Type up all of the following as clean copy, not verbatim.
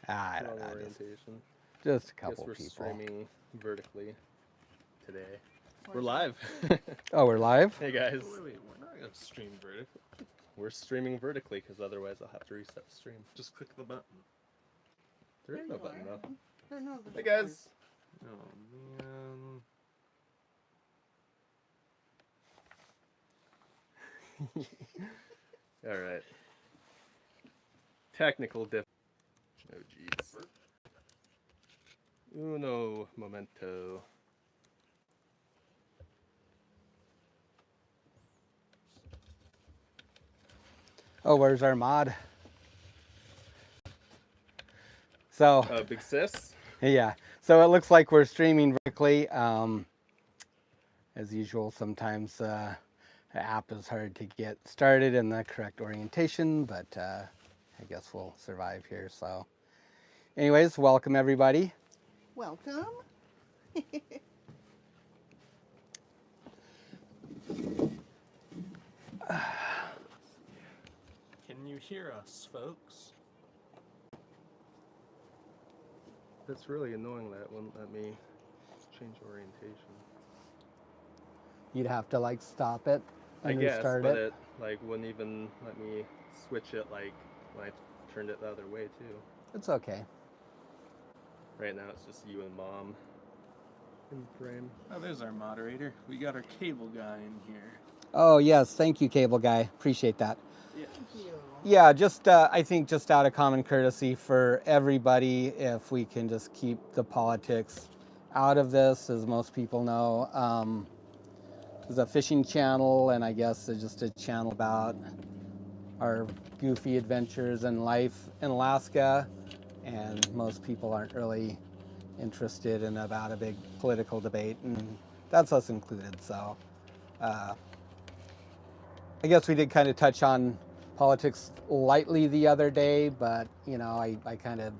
I don't Wrong know. orientation. Just a Guess couple we're people. streaming vertically today. We're live. Oh, we're live? Hey guys. Oh, wait, we're not gonna stream vertically. We're streaming vertically because otherwise I'll have to reset the stream. Just click the button. There is no button though. No, Hey guys. Oh man. All right. Technical diff. Oh jeez. Uno momento. Oh, where's our mod? So, Big sis. yeah. So it looks like we're streaming vertically. As usual, sometimes the app is hard to get started in the correct orientation, but I guess we'll survive here. So anyways, welcome everybody. welcome. Can you hear us, folks? That's really annoying that it wouldn't let me change orientation. You'd have to like stop it I and guess, restart but it. it like wouldn't even let me switch it like when I turned it the other way too. It's okay. Right now it's just you and Mom in frame. Oh, there's our moderator. We got our cable guy in here. Oh yes, thank you, cable guy. Appreciate that. Yeah. Thank you. Yeah, just I think just out of common courtesy for everybody, if we can just keep the politics out of this, as most people know. It's a fishing channel, and I guess it's just a channel about our goofy adventures in life in Alaska, and most people aren't really interested in about a big political debate, and that's us included. So I guess we did kind of touch on politics lightly the other day, but you know, I kind of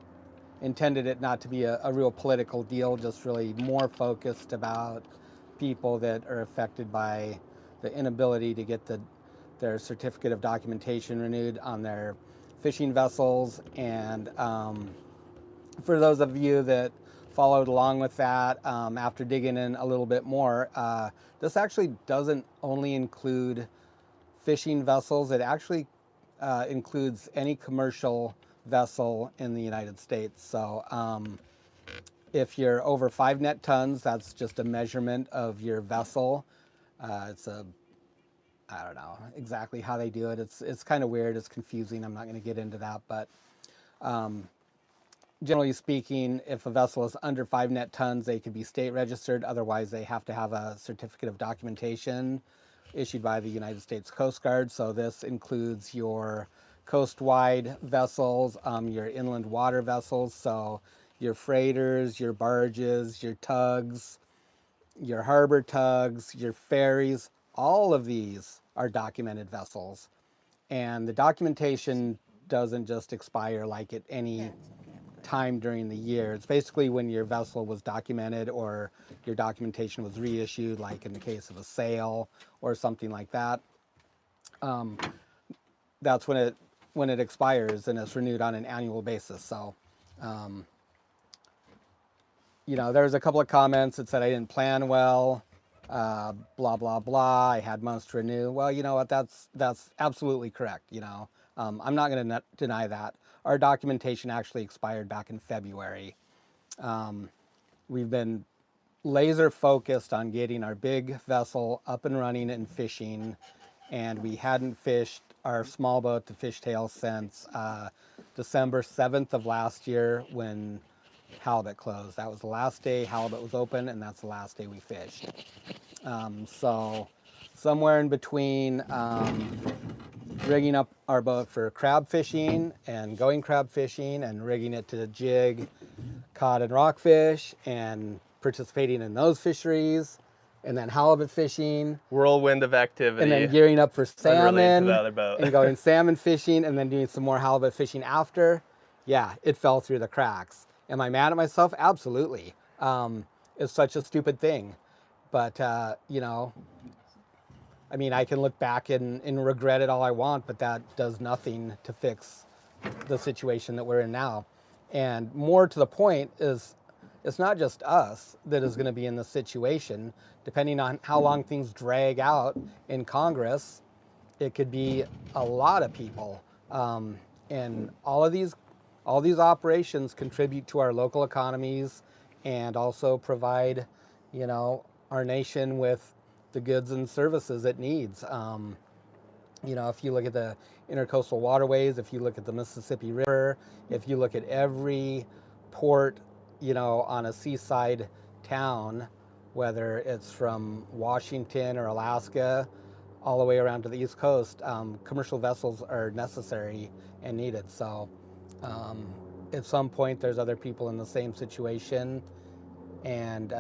intended it not to be a real political deal, just really more focused about people that are affected by the inability to get their certificate of documentation renewed on their fishing vessels. And for those of you that followed along with that, after digging in a little bit more, this actually doesn't only include fishing vessels. It actually includes any commercial vessel in the United States. So if you're over 5 net tons, that's just a measurement of your vessel. I don't know exactly how they do it. It's kind of weird. It's confusing. I'm not going to get into that, but generally speaking, if a vessel is under 5 net tons, they can be state registered. Otherwise, they have to have a certificate of documentation issued by the United States Coast Guard. So this includes your coast-wide vessels, your inland water vessels, so your freighters, your barges, your tugs, your harbor tugs, your ferries. All of these are documented vessels. And the documentation doesn't just expire like at any time during the year. It's basically when your vessel was documented or your documentation was reissued, like in the case of a sale or something like that. That's when it expires, and it's renewed on an annual basis. So you know, there was a couple of comments that said I didn't plan well, blah blah blah. I had months to renew. Well, you know what? That's absolutely correct. You know, I'm not going to deny that. Our documentation actually expired back in February. We've been laser focused on getting our big vessel up and running and fishing, and we hadn't fished our small boat, the Fishtail, since December 7th of last year when halibut closed. That was the last day halibut was open, and that's the last day we fished. So somewhere in between rigging up our boat for crab fishing and going crab fishing and rigging it to jig cod and rockfish and participating in those fisheries, and then halibut fishing, Whirlwind of activity. and then gearing up for unrelated to salmon the other boat. and going salmon fishing, and then doing some more halibut fishing after. Yeah, it fell through the cracks. Am I mad at myself? Absolutely. It's such a stupid thing. But, you know, I mean, I can look back and regret it all I want, but that does nothing to fix the situation that we're in now. And more to the point is, it's not just us that is going to be in this situation. Depending on how long things drag out in Congress, it could be a lot of people. And all these operations contribute to our local economies and also provide, our nation with the goods and services it needs. If you look at the intercoastal waterways, if you look at the Mississippi River, if you look at every port, on a seaside town, whether it's from Washington or Alaska, all the way around to the East Coast, commercial vessels are necessary and needed. So at some point, there's other people in the same situation. And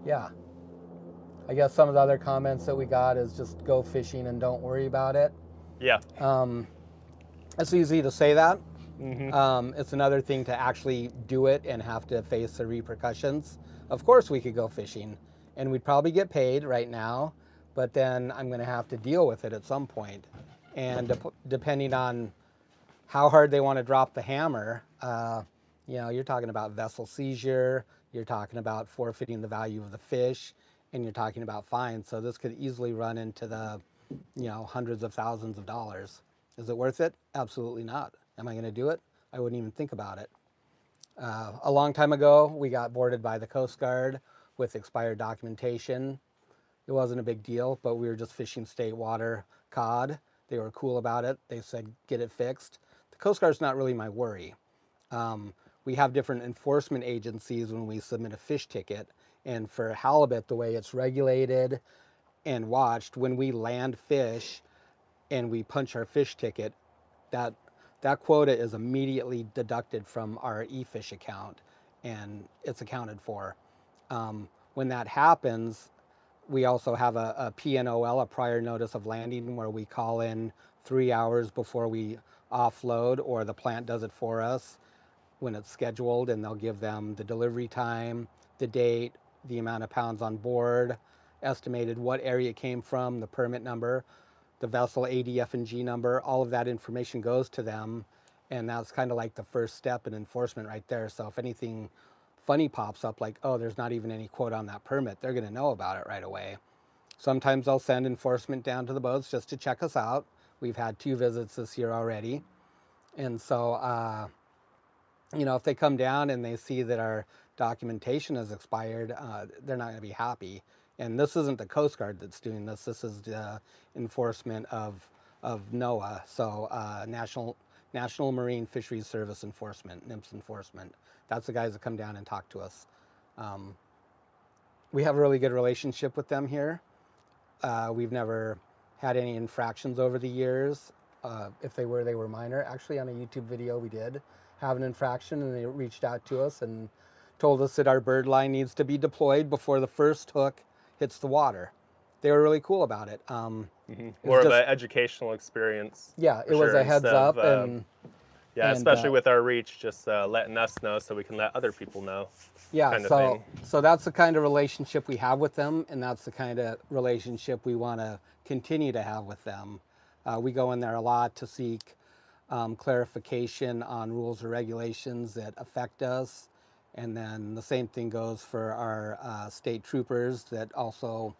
yeah, I guess some of the other comments that we got is just go fishing and don't worry about it. Yeah. It's easy to say that. Mm-hmm. It's another thing to actually do it and have to face the repercussions. Of course we could go fishing and we'd probably get paid right now, but then I'm going to have to deal with it at some point. And depending on how hard they want to drop the hammer, you're talking about vessel seizure, you're talking about forfeiting the value of the fish, and you're talking about fines. So this could easily run into the, hundreds of thousands of dollars. Is it worth it? Absolutely not. Am I going to do it? I wouldn't even think about it. A long time ago, we got boarded by the Coast Guard with expired documentation. It wasn't a big deal, but we were just fishing state water cod. They were cool about it. They said, get it fixed. The Coast Guard's not really my worry. We have different enforcement agencies when we submit a fish ticket. And for halibut, the way it's regulated and watched, when we land fish and we punch our fish ticket, that quota is immediately deducted from our eFish account and it's accounted for. When that happens, we also have a PNOL, a prior notice of landing, where we call in 3 hours before we offload, or the plant does it for us when it's scheduled, and they'll give them the delivery time, the date, the amount of pounds on board, estimated what area it came from, the permit number, the vessel ADF and G number. All of that information goes to them, and that's kind of like the first step in enforcement right there. So if anything funny pops up, like, oh, there's not even any quote on that permit, they're going to know about it right away. Sometimes they'll send enforcement down to the boats just to check us out. We've had 2 visits this year already. And so, if they come down and they see that our documentation has expired, they're not going to be happy. And this isn't the Coast Guard that's doing this. This is the enforcement of NOAA, so National Marine Fisheries Service Enforcement, NIMS enforcement. That's the guys that come down and talk to us. We have a really good relationship with them here. We've never had any infractions over the years. If they were minor. Actually, on a YouTube video, we did have an infraction, and they reached out to us and told us that our bird line needs to be deployed before the first hook hits the water. They were really cool about it. More of an educational experience. Yeah, it was a heads up. Yeah, especially with our reach, just letting us know so we can let other people know. Yeah, kind of thing. So that's the kind of relationship we have with them, and that's the kind of relationship we want to continue to have with them. We go in there a lot to seek clarification on rules or regulations that affect us. And then the same thing goes for our state troopers that also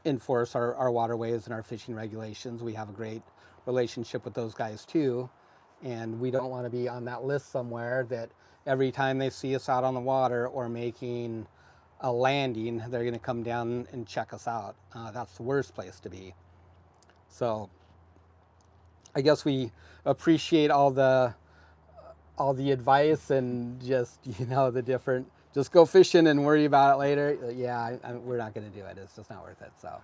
enforce our waterways and our fishing regulations. We have a great relationship with those guys too. And we don't want to be on that list somewhere that every time they see us out on the water or making a landing, they're going to come down and check us out. That's the worst place to be. So I guess we appreciate all the advice and just, the different, just go fishing and worry about it later. Yeah, we're not going to do it. It's just not worth it. So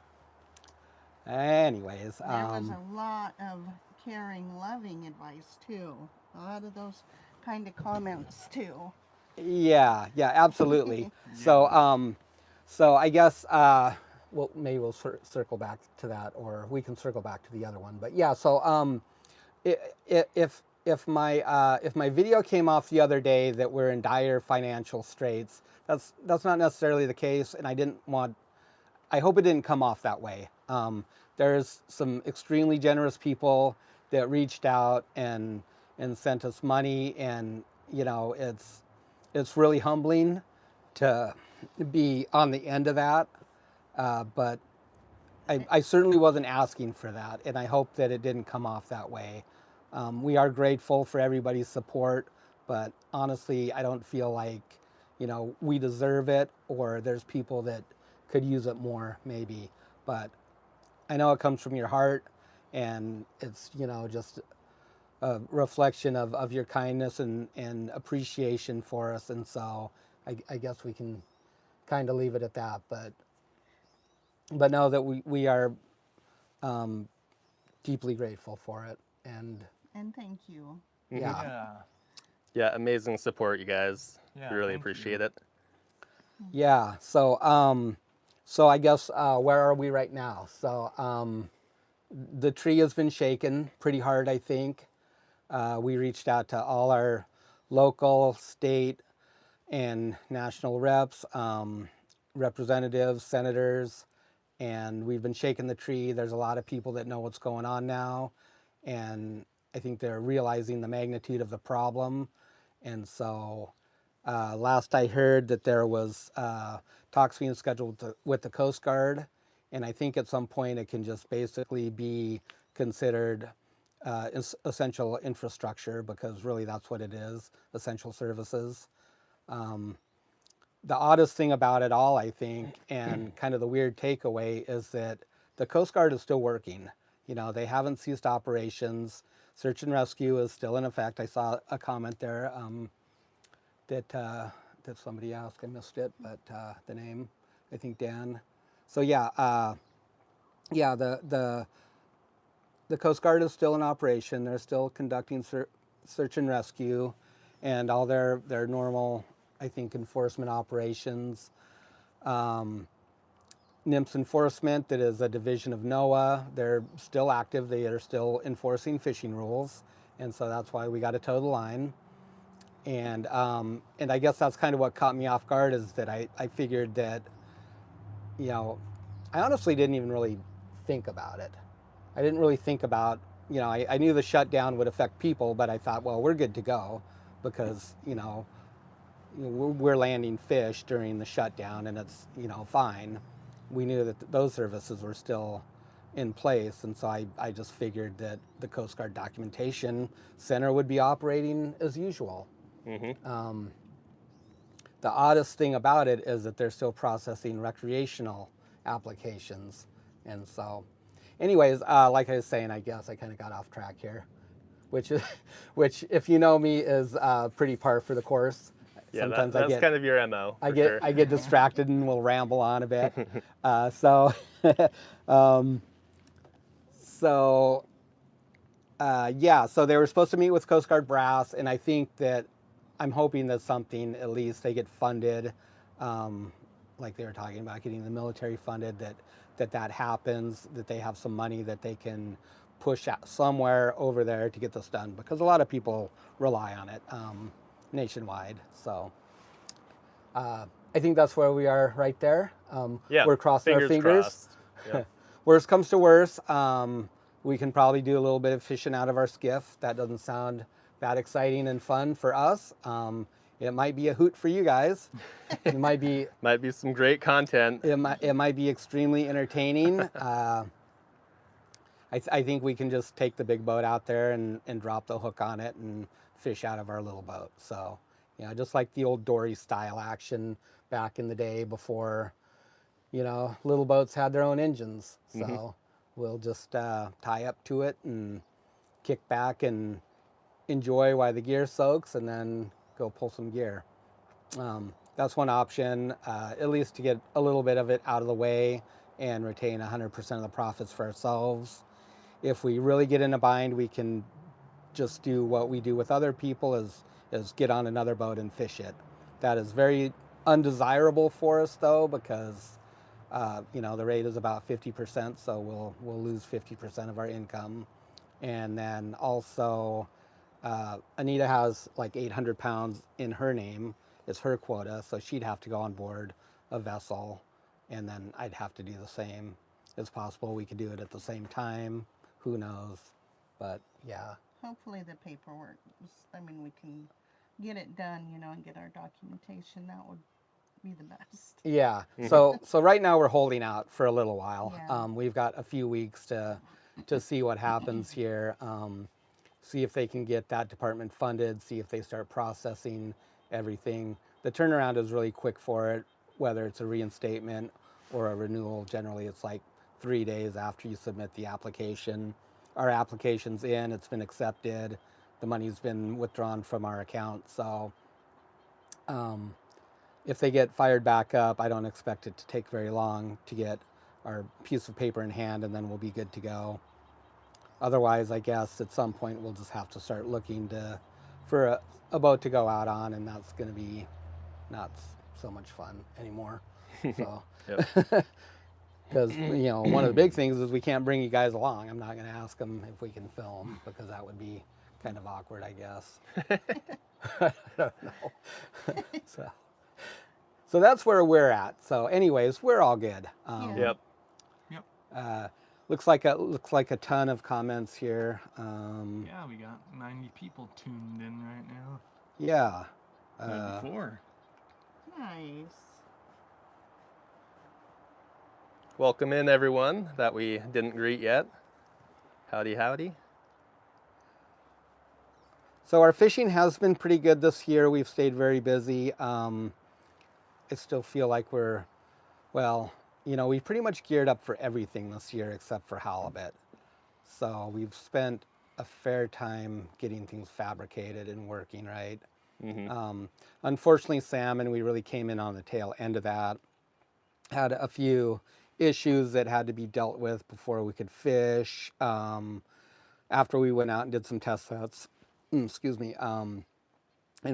anyways. There was a lot of caring, loving advice too. A lot of those kind of comments too. Yeah, absolutely. So I guess, maybe we'll circle back to that, or we can circle back to the other one. But yeah, so if my video came off the other day that we're in dire financial straits, that's not necessarily the case, and I hope it didn't come off that way. There's some extremely generous people that reached out and and sent us money, and it's really humbling to be on the end of that, but I certainly wasn't asking for that, and I hope that it didn't come off that way. We are grateful for everybody's support, but honestly, I don't feel like, we deserve it, or there's people that could use it more, maybe. But I know it comes from your heart, and it's, just a reflection of your kindness and appreciation for us. And so I guess we can kind of leave it at that. But know that we are deeply grateful for it. And thank you. yeah. Yeah. Yeah, amazing support, you guys. Yeah, We really thank appreciate you. it. Yeah. So I guess where are we right now? So the tree has been shaken pretty hard, I think. We reached out to all our local, state, and national reps, representatives, senators, and we've been shaking the tree. There's a lot of people that know what's going on now, and I think they're realizing the magnitude of the problem. And so last I heard that there was talks being scheduled with the Coast Guard, and I think at some point it can just basically be considered essential infrastructure, because really that's what it is, essential services. The oddest thing about it all, I think, and kind of the weird takeaway, is that the Coast Guard is still working. They haven't ceased operations. Search and rescue is still in effect. I saw a comment there that somebody asked. I missed it, but the name, I think Dan. So yeah, the Coast Guard is still in operation. They're still conducting search and rescue, and all their normal, I think, enforcement operations. NIMS enforcement, that is a division of NOAA, they're still active. They are still enforcing fishing rules, and so that's why we got to toe the line. And I guess that's kind of what caught me off guard, is that I figured that, I honestly didn't even really think about it. I didn't really think about, I knew the shutdown would affect people, but I thought, well, we're good to go, because, we're landing fish during the shutdown, and it's, fine. We knew that those services were still in place, and so I just figured that the Coast Guard Documentation Center would be operating as usual. Mm-hmm. The oddest thing about it is that they're still processing recreational applications. And so, anyways, like I was saying, I guess I kind of got off track here, which if you know me, is pretty par for the course. Yeah, Sometimes that's kind of your MO. I for get sure. distracted and will ramble on a bit. So so they were supposed to meet with Coast Guard brass, and I think that I'm hoping that something, at least they get funded, like they were talking about getting the military funded, that happens, that they have some money that they can push out somewhere over there to get this done, because a lot of people rely on it nationwide. So I think that's where we are right there. Yeah, we're crossing our fingers. crossed. Yep. Worst comes to worst, we can probably do a little bit of fishing out of our skiff. That doesn't sound that exciting and fun for us. It might be a hoot for you guys. It might be some great content. it might be extremely entertaining. I think we can just take the big boat out there and drop the hook on it and fish out of our little boat. So, just like the old dory style action back in the day before, little boats had their own engines. So we'll just tie up to it and kick back and enjoy while the gear soaks, and then go pull some gear. That's one option, at least to get a little bit of it out of the way and retain 100% of the profits for ourselves. If we really get in a bind, we can just do what we do with other people, is get on another boat and fish it. That is very undesirable for us, though, because the rate is about 50%, so we'll lose 50% of our income. And then also, Anita has like 800 pounds in her name. It's her quota, so she'd have to go on board a vessel, and then I'd have to do the same. It's possible we could do it at the same time. Who knows? But yeah. hopefully the paperwork, I mean, we can get it done, you know, and get our documentation. That would be the best. Yeah. So right now we're holding out for a little while. Yeah. We've got a few weeks to see what happens here. See if they can get that department funded. See if they start processing everything. The turnaround is really quick for it, whether it's a reinstatement or a renewal. Generally, it's like 3 days after you submit the application. Our application's in. It's been accepted. The money's been withdrawn from our account. So. If they get fired back up, I don't expect it to take very long to get our piece of paper in hand, and then we'll be good to go. Otherwise, I guess at some point we'll just have to start looking for a boat to go out on, and that's going to be not so much fun anymore. So, because you know, one of the big things is we can't bring you guys along. I'm not going to ask them if we can film because that would be kind of awkward, I guess. I don't know. So that's where we're at. So anyways, we're all good. Yep. Looks like a ton of comments here. Yeah, we got 90 people tuned in right now. Yeah. 94. Nice. Welcome in, everyone that we didn't greet yet. Howdy, howdy. So our fishing has been pretty good this year. We've stayed very busy. I still feel like we've pretty much geared up for everything this year except for halibut. So we've spent a fair time getting things fabricated and working, right? Unfortunately, salmon, we really came in on the tail end of that. Had a few issues that had to be dealt with before we could fish. After we went out and did some test sets, excuse me, and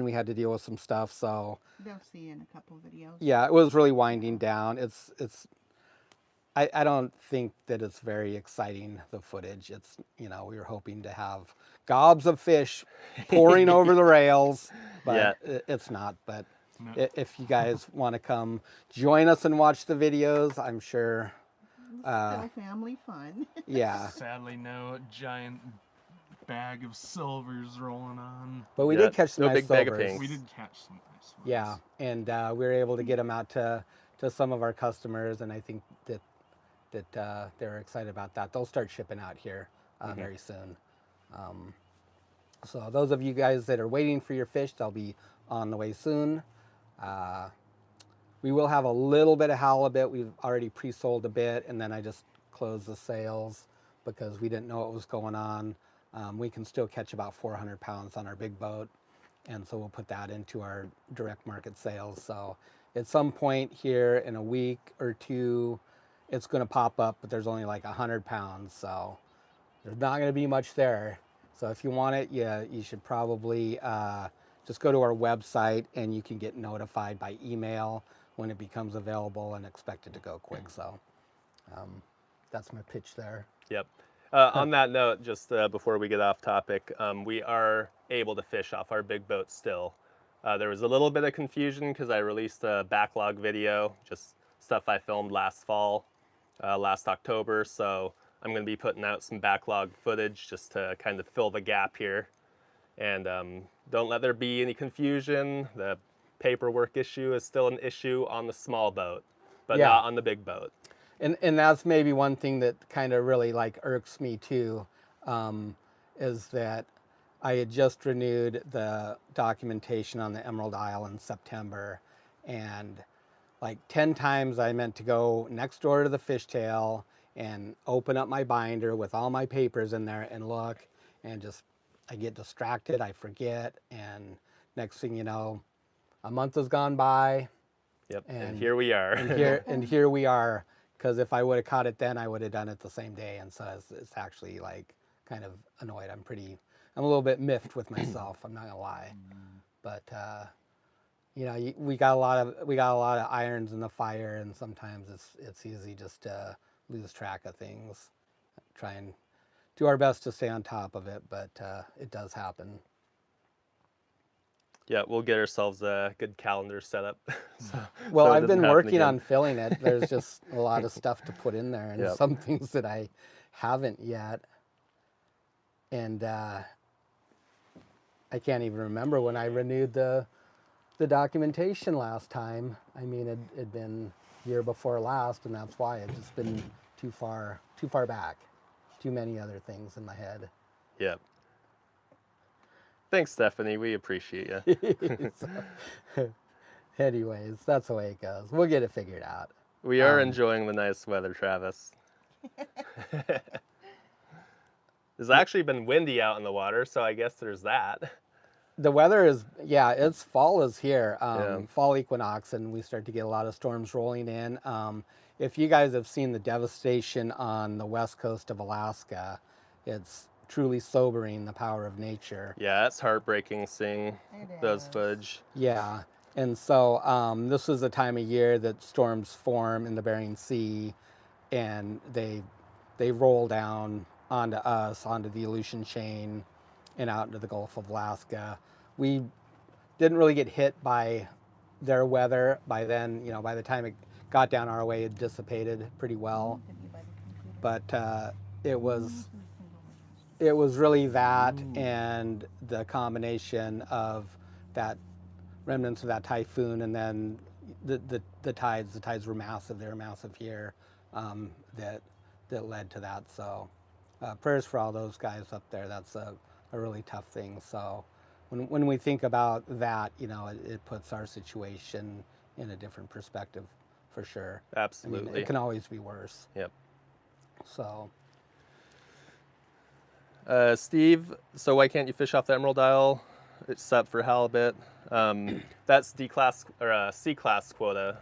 we had to deal with some stuff. So They'll see you in a couple videos. yeah, it was really winding down. I don't think that it's very exciting, the footage. It's, you know, we were hoping to have gobs of fish pouring over the rails, but it's not. But No. if you guys want to come join us and watch the videos, I'm sure. Still family fun. Yeah. Sadly, no giant bag of silvers rolling on. But we Yeah, did catch some no nice big bag of silvers. pinks. We did catch some nice ones. Yeah, and we were able to get them out to some of our customers, and I think that they're excited about that. They'll start shipping out here very soon. So those of you guys that are waiting for your fish, they'll be on the way soon. We will have a little bit of halibut. We've already pre-sold a bit, and then I just closed the sales because we didn't know what was going on. We can still catch about 400 pounds on our big boat, and so we'll put that into our direct market sales. So at some point here in a week or two, it's going to pop up, but there's only like 100 pounds, so there's not going to be much there. So if you want it, you should probably just go to our website, and you can get notified by email when it becomes available, and expect it to go quick. So that's my pitch there. Yep. On that note, just before we get off topic, we are able to fish off our big boat still. There was a little bit of confusion because I released a backlog video, just stuff I filmed last fall, last October. So I'm going to be putting out some backlog footage just to kind of fill the gap here. And don't let there be any confusion. The paperwork issue is still an issue on the small boat, but not on the big boat. And that's maybe one thing that kind of really like irks me too, is that I had just renewed the documentation on the Emerald Isle in September, and like 10 times I meant to go next door to the fishtail and open up my binder with all my papers in there and look, and just I get distracted, I forget, and next thing you know, a month has gone by. Yep, and here we are. and here we are. Because if I would have caught it then, I would have done it the same day, and so it's actually like kind of annoyed. I'm a little bit miffed with myself. I'm not gonna lie, but you know, we got a lot of irons in the fire, and sometimes it's easy just to lose track of things. Try and do our best to stay on top of it, but it does happen. Yeah, we'll get ourselves a good calendar set up. Well, so it I've been doesn't happen working again. on filling it. There's just a lot of stuff to put in there, and some things that I haven't yet. And I can't even remember when I renewed the documentation last time. I mean, it'd been year before last, and that's why it's just been too far back. Too many other things in my head. Yep. Thanks, Stephanie. We appreciate you. Anyways, that's the way it goes. We'll get it figured out. We are enjoying the nice weather, Travis. It's actually been windy out in the water, so I guess there's that. The weather is, yeah, it's fall is here, Yeah. fall equinox, and we start to get a lot of storms rolling in. If you guys have seen the devastation on the west coast of Alaska, it's truly sobering, the power of nature. Yeah, it's heartbreaking seeing It those is. footage. Yeah, and so this is the time of year that storms form in the Bering Sea, and they roll down onto us, onto the Aleutian chain, and out into the Gulf of Alaska. We didn't really get hit by their weather. By then, by the time it got down our way, it dissipated pretty well. Could be by the computer. But it was really that and the combination of that remnants of that typhoon, and then the tides were massive. They were massive here, that led to that. So prayers for all those guys up there. That's a really tough thing. So when we think about that, it puts our situation in a different perspective for sure. I Absolutely. mean, it can always be worse. Yep. So Steve, so why can't you fish off the Emerald Isle except for halibut? That's D-class or C-class quota.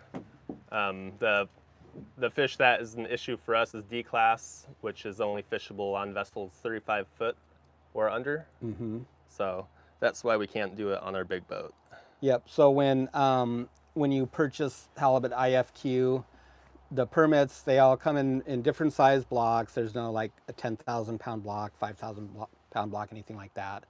The fish that is an issue for us is D-class, which is only fishable on vessels 35 foot or under. mm-hmm. So that's why we can't do it on our big boat. Yep. So when you purchase halibut IFQ, the permits, they all come in different size blocks. There's no like a 10,000 pound block, 5,000 pound block, anything like that.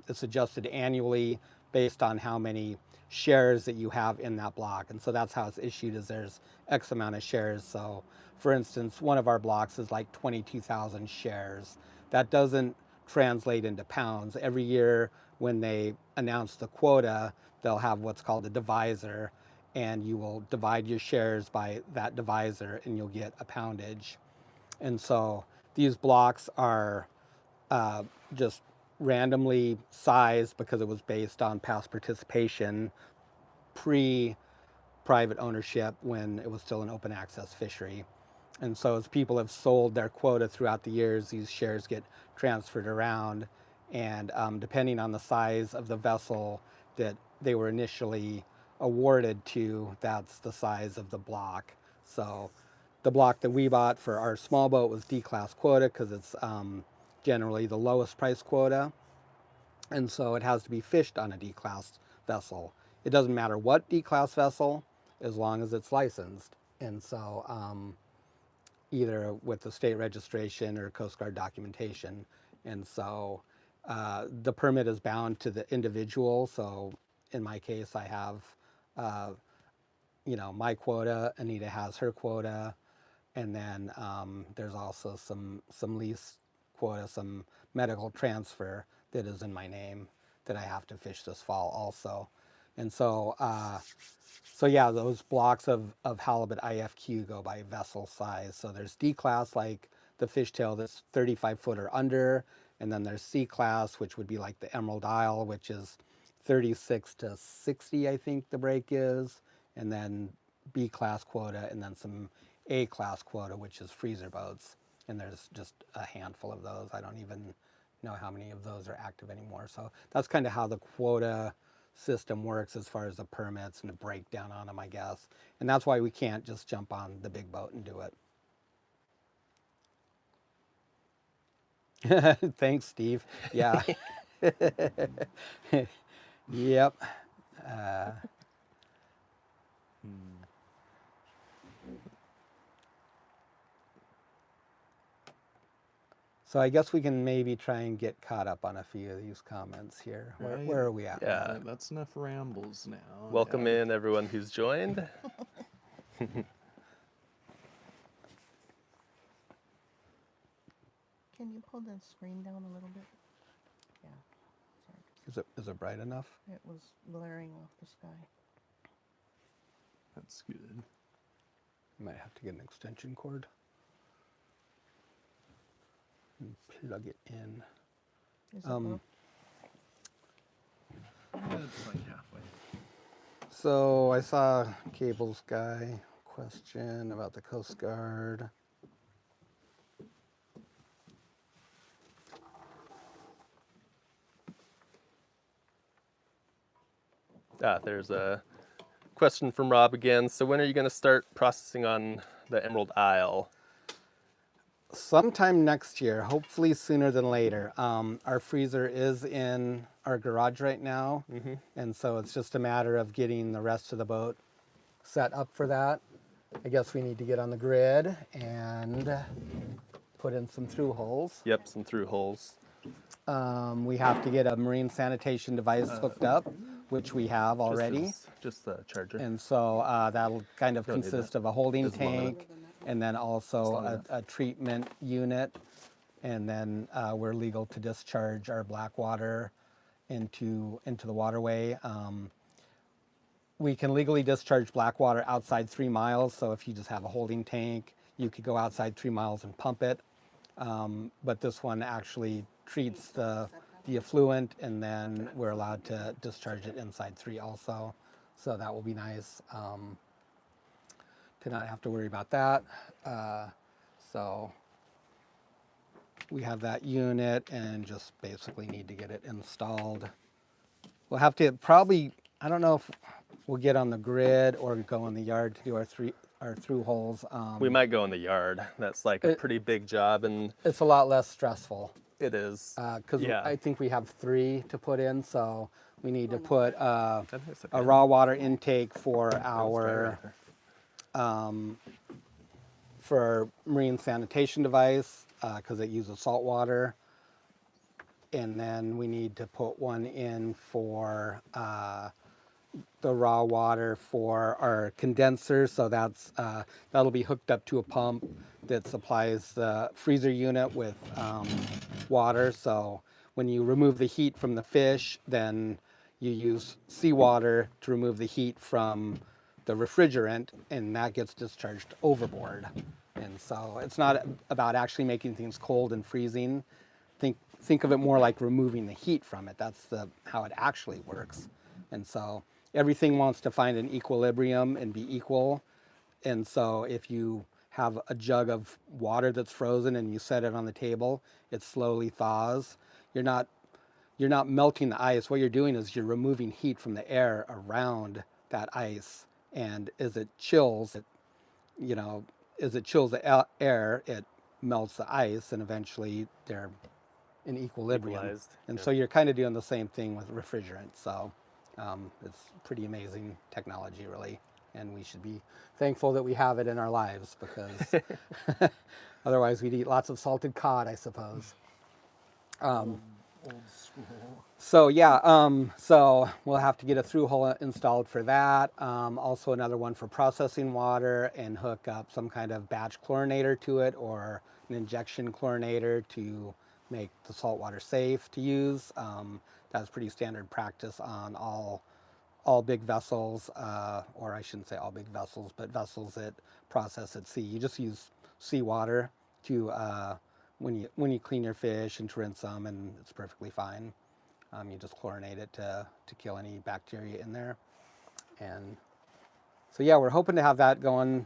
It's adjusted annually based on how many shares that you have in that block. And so that's how it's issued, is there's X amount of shares. So for instance, one of our blocks is like 22,000 shares. That doesn't translate into pounds. Every year when they announce the quota, they'll have what's called a divisor, and you will divide your shares by that divisor and you'll get a poundage. And so these blocks are just randomly sized because it was based on past participation pre-private ownership when it was still an open access fishery. And so as people have sold their quota throughout the years, these shares get transferred around, and depending on the size of the vessel that they were initially awarded to, that's the size of the block. So the block that we bought for our small boat was D-class quota because it's generally the lowest price quota, and so it has to be fished on a D-class vessel. It doesn't matter what D-class vessel, as long as it's licensed. And so either with the state registration or Coast Guard documentation. And so the permit is bound to the individual. So in my case, I have my quota, Anita has her quota, and then there's also some lease quota, some medical transfer that is in my name that I have to fish this fall also. And so yeah, those blocks of halibut IFQ go by vessel size. So there's D class, like the fishtail that's 35 foot or under, and then there's C class, which would be like the Emerald Isle, which is 36 to 60, I think the break is, and then B class quota, and then some A class quota, which is freezer boats. And there's just a handful of those. I don't even know how many of those are active anymore. So that's kind of how the quota system works as far as the permits and the breakdown on them, I guess. And that's why we can't just jump on the big boat and do it. Thanks, Steve. Yeah. Yep. So I guess we can maybe try and get caught up on a few of these comments here. Right. Where are we at? Yeah. Alright, that's enough rambles now. Welcome Yeah. in everyone who's joined. Can you pull the screen down a little bit? Yeah. Sorry. Is it bright enough? It was blaring off the sky. That's good. Might have to get an extension cord and plug it in. Is it low? Yeah, it's like halfway. So I saw Cables guy question about the Coast Guard. There's a question from Rob again. So when are you going to start processing on the Emerald Isle? Sometime next year, hopefully sooner than later. Our freezer is in our garage right now, and so it's just a matter of getting the rest of the boat set up for that. I guess we need to get on the grid and put in some through holes. Yep, some through holes. We have to get a marine sanitation device hooked up, which we have already. Just the charger. And so that'll kind of Don't need consist that. of a holding It's long enough. tank and then also long enough. a treatment unit. And then we're legal to discharge our black water into the waterway. We can legally discharge black water outside 3 miles. So if you just have a holding tank, you could go outside 3 miles and pump it. But this one actually treats the effluent, and then we're allowed to discharge it inside 3 also. So that will be nice to not have to worry about that. So we have that unit and just basically need to get it installed. We'll have to probably, I don't know if we'll get on the grid or go in the yard to do our through holes. We might go in the yard. That's like a pretty big job, and It's a lot less stressful. it is. Because Yeah. I think we have 3 to put in, so we need to put I think it's okay. a raw water intake for That was our right there. for our marine sanitation device because it uses salt water, and then we need to put one in for the raw water for our condenser. So that'll be hooked up to a pump that supplies the freezer unit with water. So when you remove the heat from the fish, then you use seawater to remove the heat from the refrigerant, and that gets discharged overboard. And so it's not about actually making things cold and freezing. Think of it more like removing the heat from it. That's how it actually works. And so everything wants to find an equilibrium and be equal. And so if you have a jug of water that's frozen and you set it on the table, it slowly thaws. You're not melting the ice. What you're doing is you're removing heat from the air around that ice. And as it chills, the air, it melts the ice, and eventually they're in equilibrium. Equalized, And yeah. so you're kind of doing the same thing with refrigerant. So it's pretty amazing technology, really. And we should be thankful that we have it in our lives, because otherwise we'd eat lots of salted cod, I suppose. Old school. So yeah, so we'll have to get a through hole installed for that. Also another one for processing water, and hook up some kind of batch chlorinator to it, or an injection chlorinator to make the salt water safe to use. That's pretty standard practice on all big vessels, or I shouldn't say all big vessels, but vessels that process at sea. You just use seawater to when you clean your fish and to rinse them, and it's perfectly fine. You just chlorinate it to kill any bacteria in there. And so yeah, we're hoping to have that going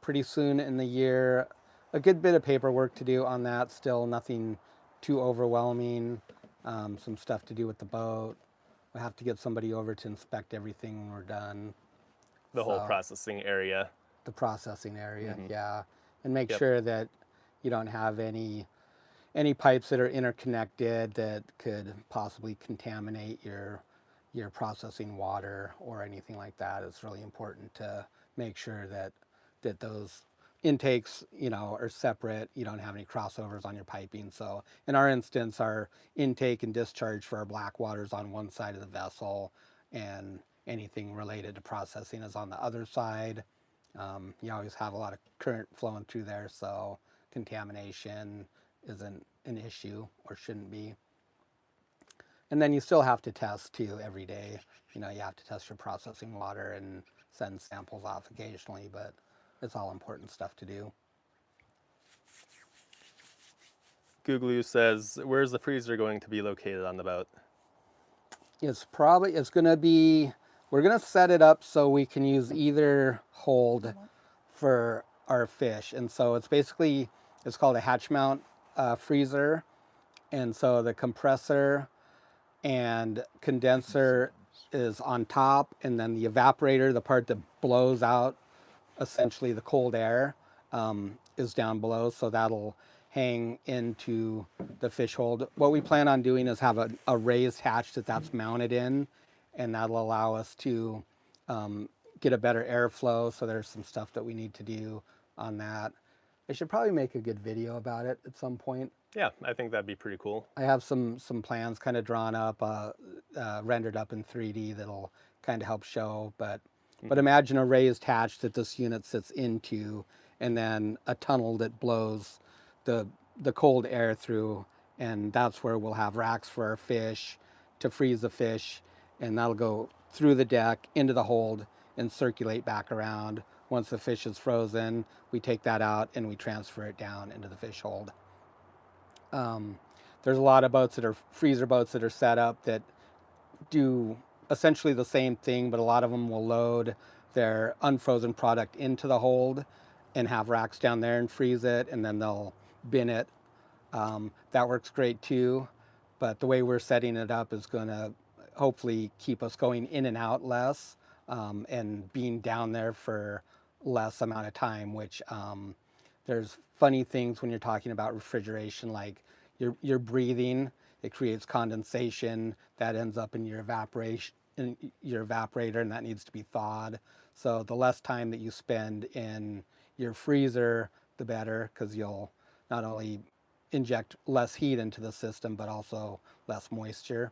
pretty soon in the year. A good bit of paperwork to do on that still, nothing too overwhelming. Some stuff to do with the boat. We'll have to get somebody over to inspect everything when we're done. The whole So- processing area. The processing area, yeah. And make Yep. sure that you don't have any pipes that are interconnected that could possibly contaminate your processing water or anything like that. It's really important to make sure that those intakes, are separate. You don't have any crossovers on your piping. So in our instance, our intake and discharge for our black water is on one side of the vessel, and anything related to processing is on the other side. You always have a lot of current flowing through there, so contamination isn't an issue, or shouldn't be. And then you still have to test too every day. You know, you have to test your processing water and send samples off occasionally, but it's all important stuff to do. Googlu says, where's the freezer going to be located on the boat? It's going to be, we're going to set it up so we can use either hold for our fish. And so it's basically, it's called a hatch mount freezer. And so the compressor and condenser is on top, and then the evaporator, the part that blows out essentially the cold air, is down below. So that'll hang into the fish hold. What we plan on doing is have a raised hatch that's mounted in, and that'll allow us to get a better airflow. So there's some stuff that we need to do on that. I should probably make a good video about it at some point. Yeah, I think that'd be pretty cool. I have some plans kind of drawn up, rendered up in 3D that'll kind of help show. But imagine a raised hatch that this unit sits into, and then a tunnel that blows the cold air through, and that's where we'll have racks for our fish to freeze the fish, and that'll go through the deck into the hold and circulate back around. Once the fish is frozen, we take that out and we transfer it down into the fish hold. There's a lot of boats that are freezer boats that are set up that do essentially the same thing, but a lot of them will load their unfrozen product into the hold and have racks down there and freeze it, and then they'll bin it. That works great too, but the way we're setting it up is going to hopefully keep us going in and out less, and being down there for less amount of time, which there's funny things when you're talking about refrigeration, like you're breathing, it creates condensation that ends up in your evaporator, and that needs to be thawed. So the less time that you spend in your freezer, the better, because you'll not only inject less heat into the system, but also less moisture.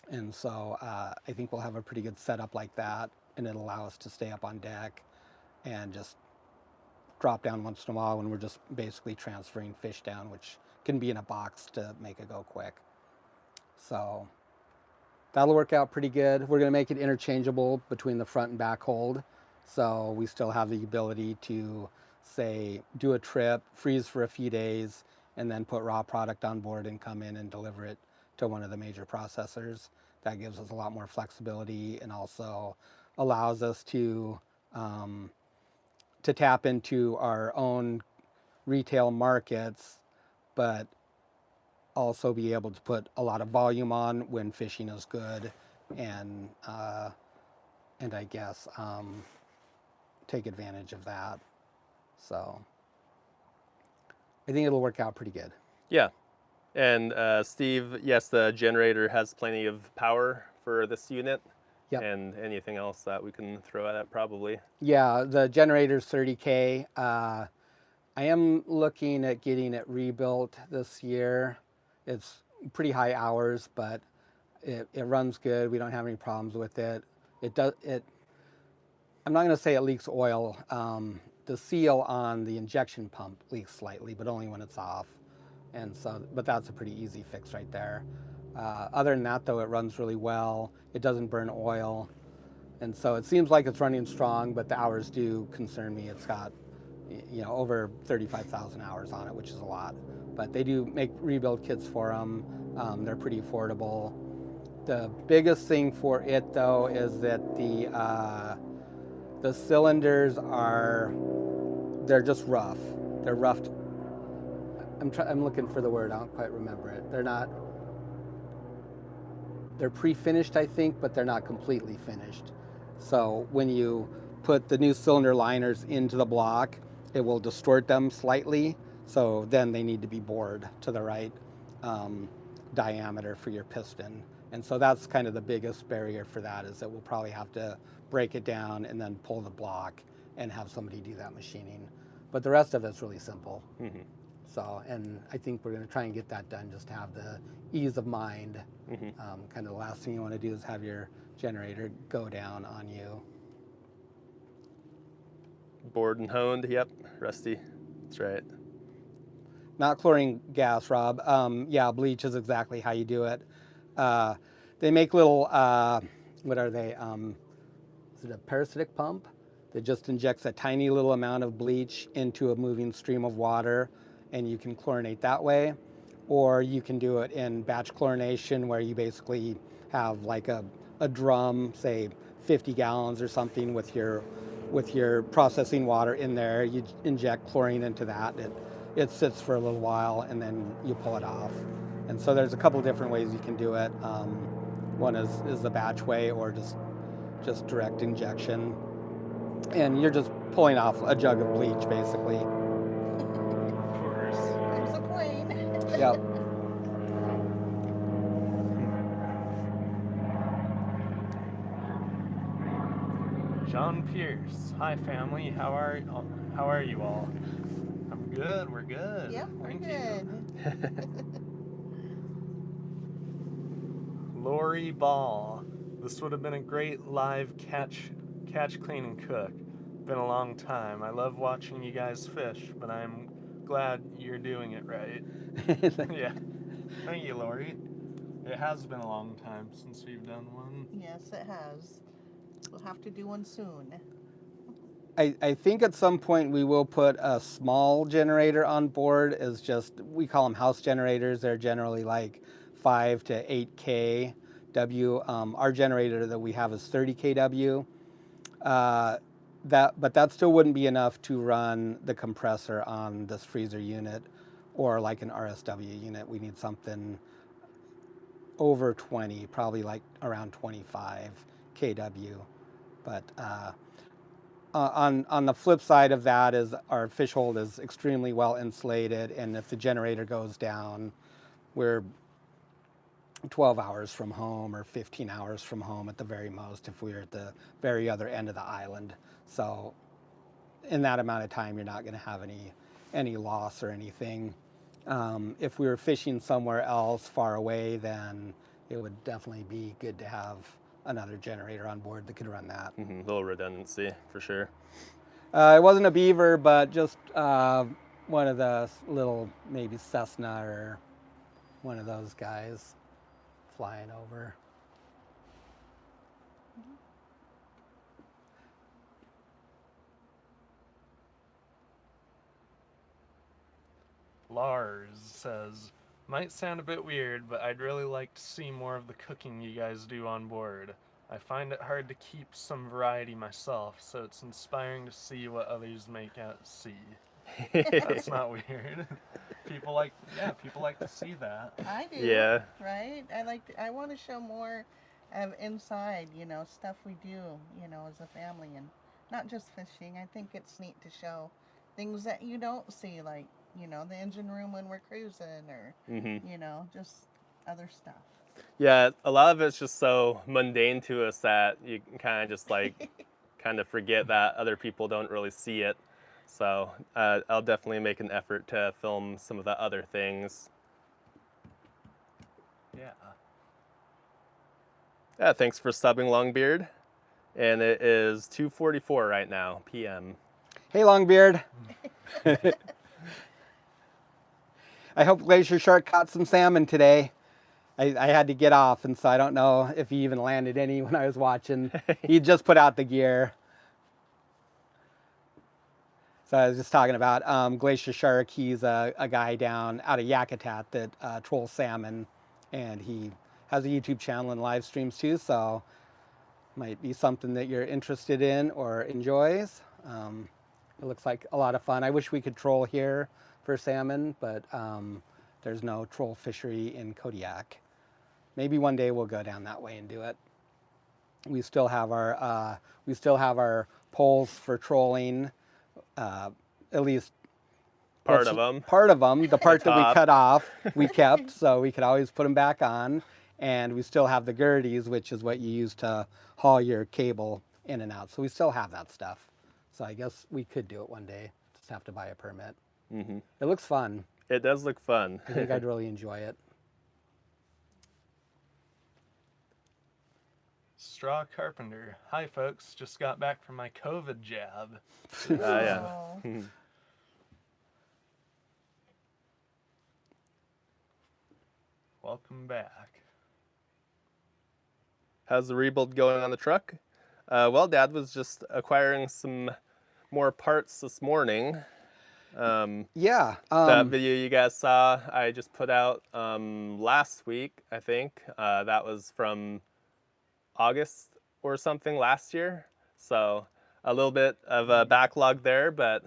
And so I think we'll have a pretty good setup like that, and it'll allow us to stay up on deck and just drop down once in a while when we're just basically transferring fish down, which can be in a box to make it go quick. So that'll work out pretty good. We're going to make it interchangeable between the front and back hold. So we still have the ability to, say, do a trip, freeze for a few days, and then put raw product on board and come in and deliver it to one of the major processors. That gives us a lot more flexibility and also allows us to tap into our own retail markets, but also be able to put a lot of volume on when fishing is good, and I guess take advantage of that. So I think it'll work out pretty good. Yeah. And Steve, yes, the generator has plenty of power for this unit. Yep. And anything else that we can throw at it, probably. Yeah, the generator's 30K. I am looking at getting it rebuilt this year. It's pretty high hours, but it runs good. We don't have any problems with it. I'm not going to say it leaks oil. The seal on the injection pump leaks slightly, but only when it's off. And so, but that's a pretty easy fix right there. Other than that, though, it runs really well. It doesn't burn oil. And so it seems like it's running strong, but the hours do concern me. It's got, over 35,000 hours on it, which is a lot. But they do make rebuild kits for them. They're pretty affordable. The biggest thing for it, though, is that the cylinders they're just rough. They're roughed. I'm looking for the word. I don't quite remember it. They're pre-finished, I think, but they're not completely finished. So when you put the new cylinder liners into the block, it will distort them slightly. So then they need to be bored to the right diameter for your piston. And so that's kind of the biggest barrier for that, is that we'll probably have to break it down and then pull the block and have somebody do that machining. But the rest of it's really simple. Mm-hmm. So, and I think we're going to try and get that done just to have the ease of mind. Mm-hmm. Kind of the last thing you want to do is have your generator go down on you. Bored and honed, yep, Rusty, that's right. Not chlorine gas, Rob. Yeah, bleach is exactly how you do it. They make little, what are they? Is it a parasitic pump that just injects a tiny little amount of bleach into a moving stream of water, and you can chlorinate that way. Or you can do it in batch chlorination, where you basically have like a drum, say 50 gallons or something, with your processing water in there. You inject chlorine into that. It sits for a little while, and then you pull it off. And so there's a couple different ways you can do it. One is the batch way, or just direct injection. And you're just pulling off a jug of bleach, basically. Of course. There's a plane. Yep. John Pierce. Hi, family. How are you all? I'm good. We're good. Yep, we're Thank good. Lori Ball. This would have been a great live catch, clean, and cook. Been a long time. I love watching you guys fish, but I'm glad you're doing it right. Yeah. Thank you, Lori. It has been a long time since we've done one. Yes, it has. We'll have to do one soon. I think at some point we will put a small generator on board. As just, we call them house generators. They're generally like 5 to 8 kW. Our generator that we have is 30 kW. But that still wouldn't be enough to run the compressor on this freezer unit, or like an RSW unit. We need something over 20, probably like around 25 kW. But on the flip side of that is our fish hold is extremely well insulated, and if the generator goes down, we're 12 hours from home or 15 hours from home at the very most if we're at the very other end of the island. So in that amount of time, you're not going to have any loss or anything. If we were fishing somewhere else far away, then it would definitely be good to have another generator on board that could run that. A little redundancy for sure. It wasn't a beaver, but just one of the little, maybe Cessna or one of those guys flying over. Lars says, might sound a bit weird, but I'd really like to see more of the cooking you guys do on board. I find it hard to keep some variety myself, so it's inspiring to see what others make at sea. That's not weird. People like to see that. I do. Yeah. Right? I want to show more of inside, stuff we do, as a family, and not just fishing. I think it's neat to show things that you don't see, like, the engine room when we're cruising, or, just other stuff. Yeah, a lot of it's just so mundane to us that you kind of just like kind of forget that other people don't really see it. So I'll definitely make an effort to film some of the other things. Yeah. Yeah, thanks for subbing, Longbeard. And it is 2:44 right now, p.m. Hey, Longbeard. I hope Glacier Shark caught some salmon today. I had to get off, and so I don't know if he even landed any when I was watching. He just put out the gear. So I was just talking about Glacier Shark. He's a guy down out of Yakutat that trolls salmon, and he has a YouTube channel and live streams too, so might be something that you're interested in or enjoys. It looks like a lot of fun. I wish we could troll here for salmon, but there's no troll fishery in Kodiak. Maybe one day we'll go down that way and do it. We still have our poles for trolling, at least Part of them. Part of them. The part that we top. cut off, we kept, so we could always put them back on. And we still have the girdies, which is what you use to haul your cable in and out. So we still have that stuff. So I guess we could do it one day. Just have to buy a permit. Mm-hmm. It looks fun. It does look fun. I think I'd really enjoy it. Straw Carpenter. Hi, folks. Just got back from my COVID jab. Yeah. Oh. Welcome back. How's the rebuild going on the truck? Well, Dad was just acquiring some more parts this morning. Yeah. That video you guys saw, I just put out last week, I think. That was from August or something last year. So a little bit of a backlog there, but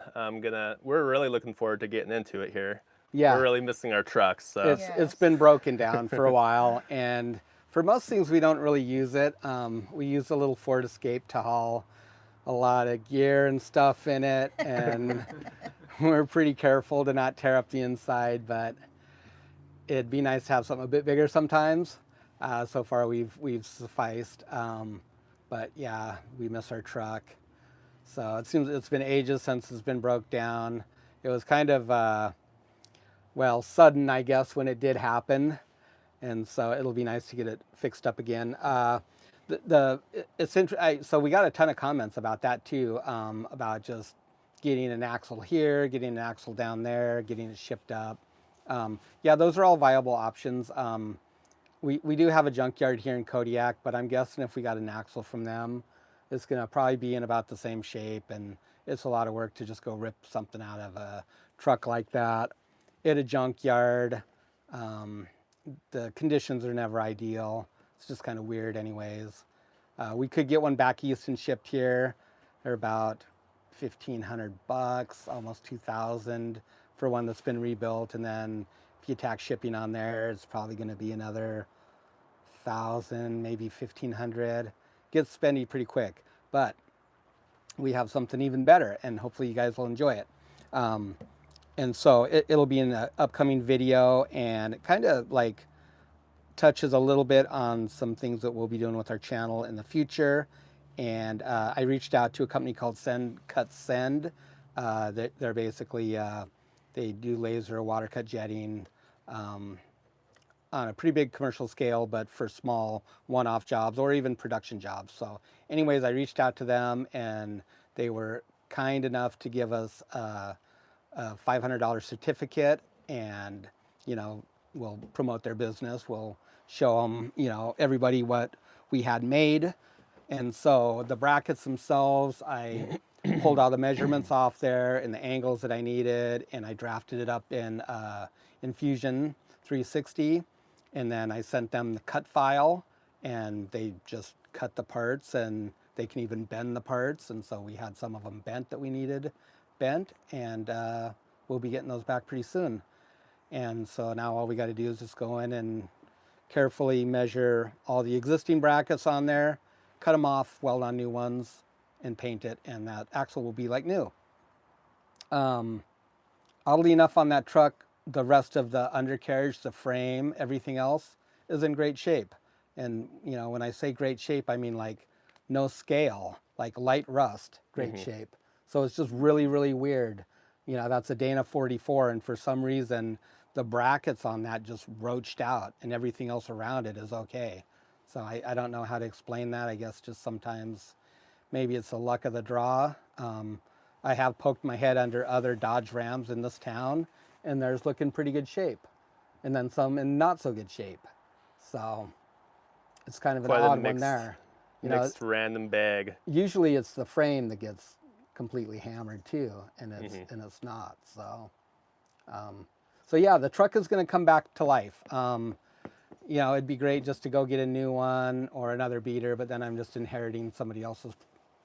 we're really looking forward to getting into it here. Yeah. We're really missing our trucks. So It's Yes. been broken down for a while, and for most things we don't really use it. We use a little Ford Escape to haul a lot of gear and stuff in it, and we're pretty careful to not tear up the inside, but it'd be nice to have something a bit bigger sometimes. So far we've sufficed, but yeah, we miss our truck. So it seems it's been ages since it's been broke down. It was kind of well, sudden, I guess, when it did happen, and so it'll be nice to get it fixed up again. So we got a ton of comments about that too, about just getting an axle here, getting an axle down there, getting it shipped up. Yeah, those are all viable options. We do have a junkyard here in Kodiak, but I'm guessing if we got an axle from them, it's going to probably be in about the same shape, and it's a lot of work to just go rip something out of a truck like that at a junkyard. The conditions are never ideal. It's just kind of weird anyways. We could get one back east and shipped here. They're about $1,500, almost $2,000 for one that's been rebuilt, and then if you tack shipping on there, it's probably going to be another $1,000, maybe $1,500. Gets spendy pretty quick, but we have something even better, and hopefully you guys will enjoy it. And so it'll be in the upcoming video, and it kind of like touches a little bit on some things that we'll be doing with our channel in the future. And I reached out to a company called Cut Send. They're basically, they do laser water cut jetting on a pretty big commercial scale, but for small one-off jobs or even production jobs. So anyways, I reached out to them, and they were kind enough to give us a $500 certificate, and, you know, we'll promote their business. We'll show them, you know, everybody what we had made. And so the brackets themselves, I pulled all the measurements off there and the angles that I needed, and I drafted it up in Fusion 360. And then I sent them the cut file, and they just cut the parts, and they can even bend the parts. And so we had some of them bent that we needed bent, and we'll be getting those back pretty soon. And so now all we got to do is just go in and carefully measure all the existing brackets on there, cut them off, weld on new ones, and paint it, and that axle will be like new. Oddly enough, on that truck, the rest of the undercarriage, the frame, everything else is in great shape. And, you know, when I say great shape, I mean like no scale, like light rust, great shape. So it's just really, really weird. You know, that's a Dana 44, and for some reason, the brackets on that just roached out, and everything else around it is okay. So I don't know how to explain that. I guess just sometimes maybe it's the luck of the draw. I have poked my head under other Dodge Rams in this town, and theirs look in pretty good shape, and then some in not so good shape. So it's kind of an odd one there. You know, mixed random bag. Usually it's the frame that gets completely hammered too, and it's not. So, so yeah, the truck is going to come back to life. You know, it'd be great just to go get a new one or another beater, but then I'm just inheriting somebody else's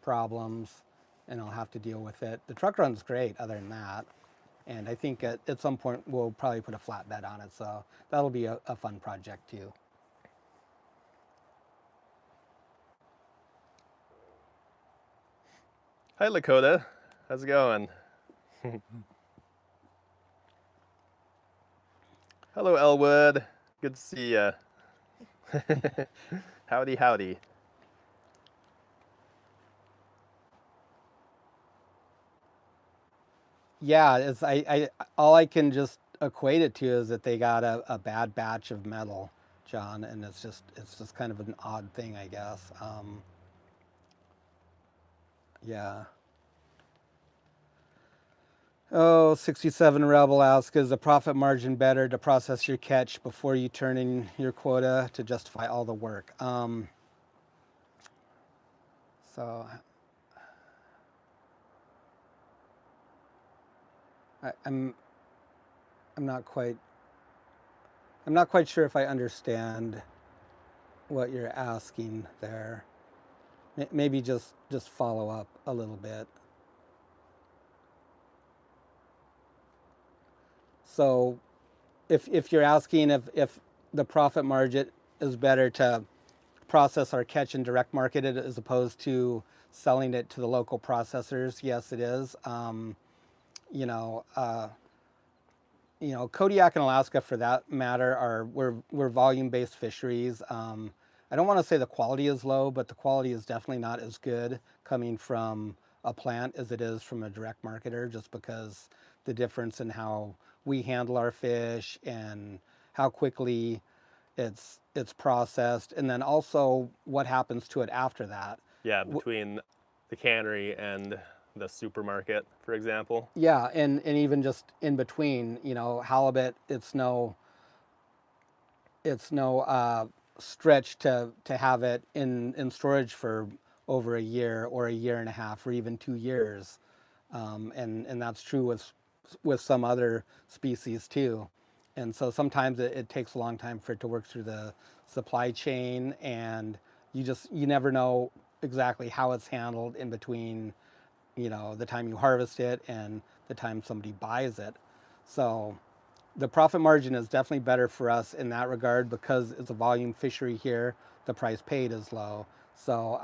problems, and I'll have to deal with it. The truck runs great other than that, and I think at some point we'll probably put a flatbed on it, so that'll be a fun project too. Hi, Lakota. How's it going? Hello, Elwood. Good to see ya. Howdy, howdy. Yeah, it's all I can just equate it to is that they got a bad batch of metal, John, and it's just kind of an odd thing, I guess. Yeah. Oh, 67 Rebel asks, is the profit margin better to process your catch before you turn in your quota to justify all the work? So I'm not quite sure if I understand what you're asking there. Maybe just follow up a little bit. So if you're asking if the profit margin is better to process our catch and direct market it as opposed to selling it to the local processors, yes, it is. Kodiak and Alaska, for that matter, we're volume-based fisheries. I don't want to say the quality is low, but the quality is definitely not as good coming from a plant as it is from a direct marketer, just because the difference in how we handle our fish and how quickly it's processed, and then also what happens to it after that. Yeah, between the cannery and the supermarket, for example. Yeah, and even just in between, halibut, it's no stretch to have it in storage for over a year or a year and a half or even 2 years, and that's true with some other species too. And so sometimes it takes a long time for it to work through the supply chain, and you never know exactly how it's handled in between, the time you harvest it and the time somebody buys it. So the profit margin is definitely better for us in that regard because it's a volume fishery here. The price paid is low. So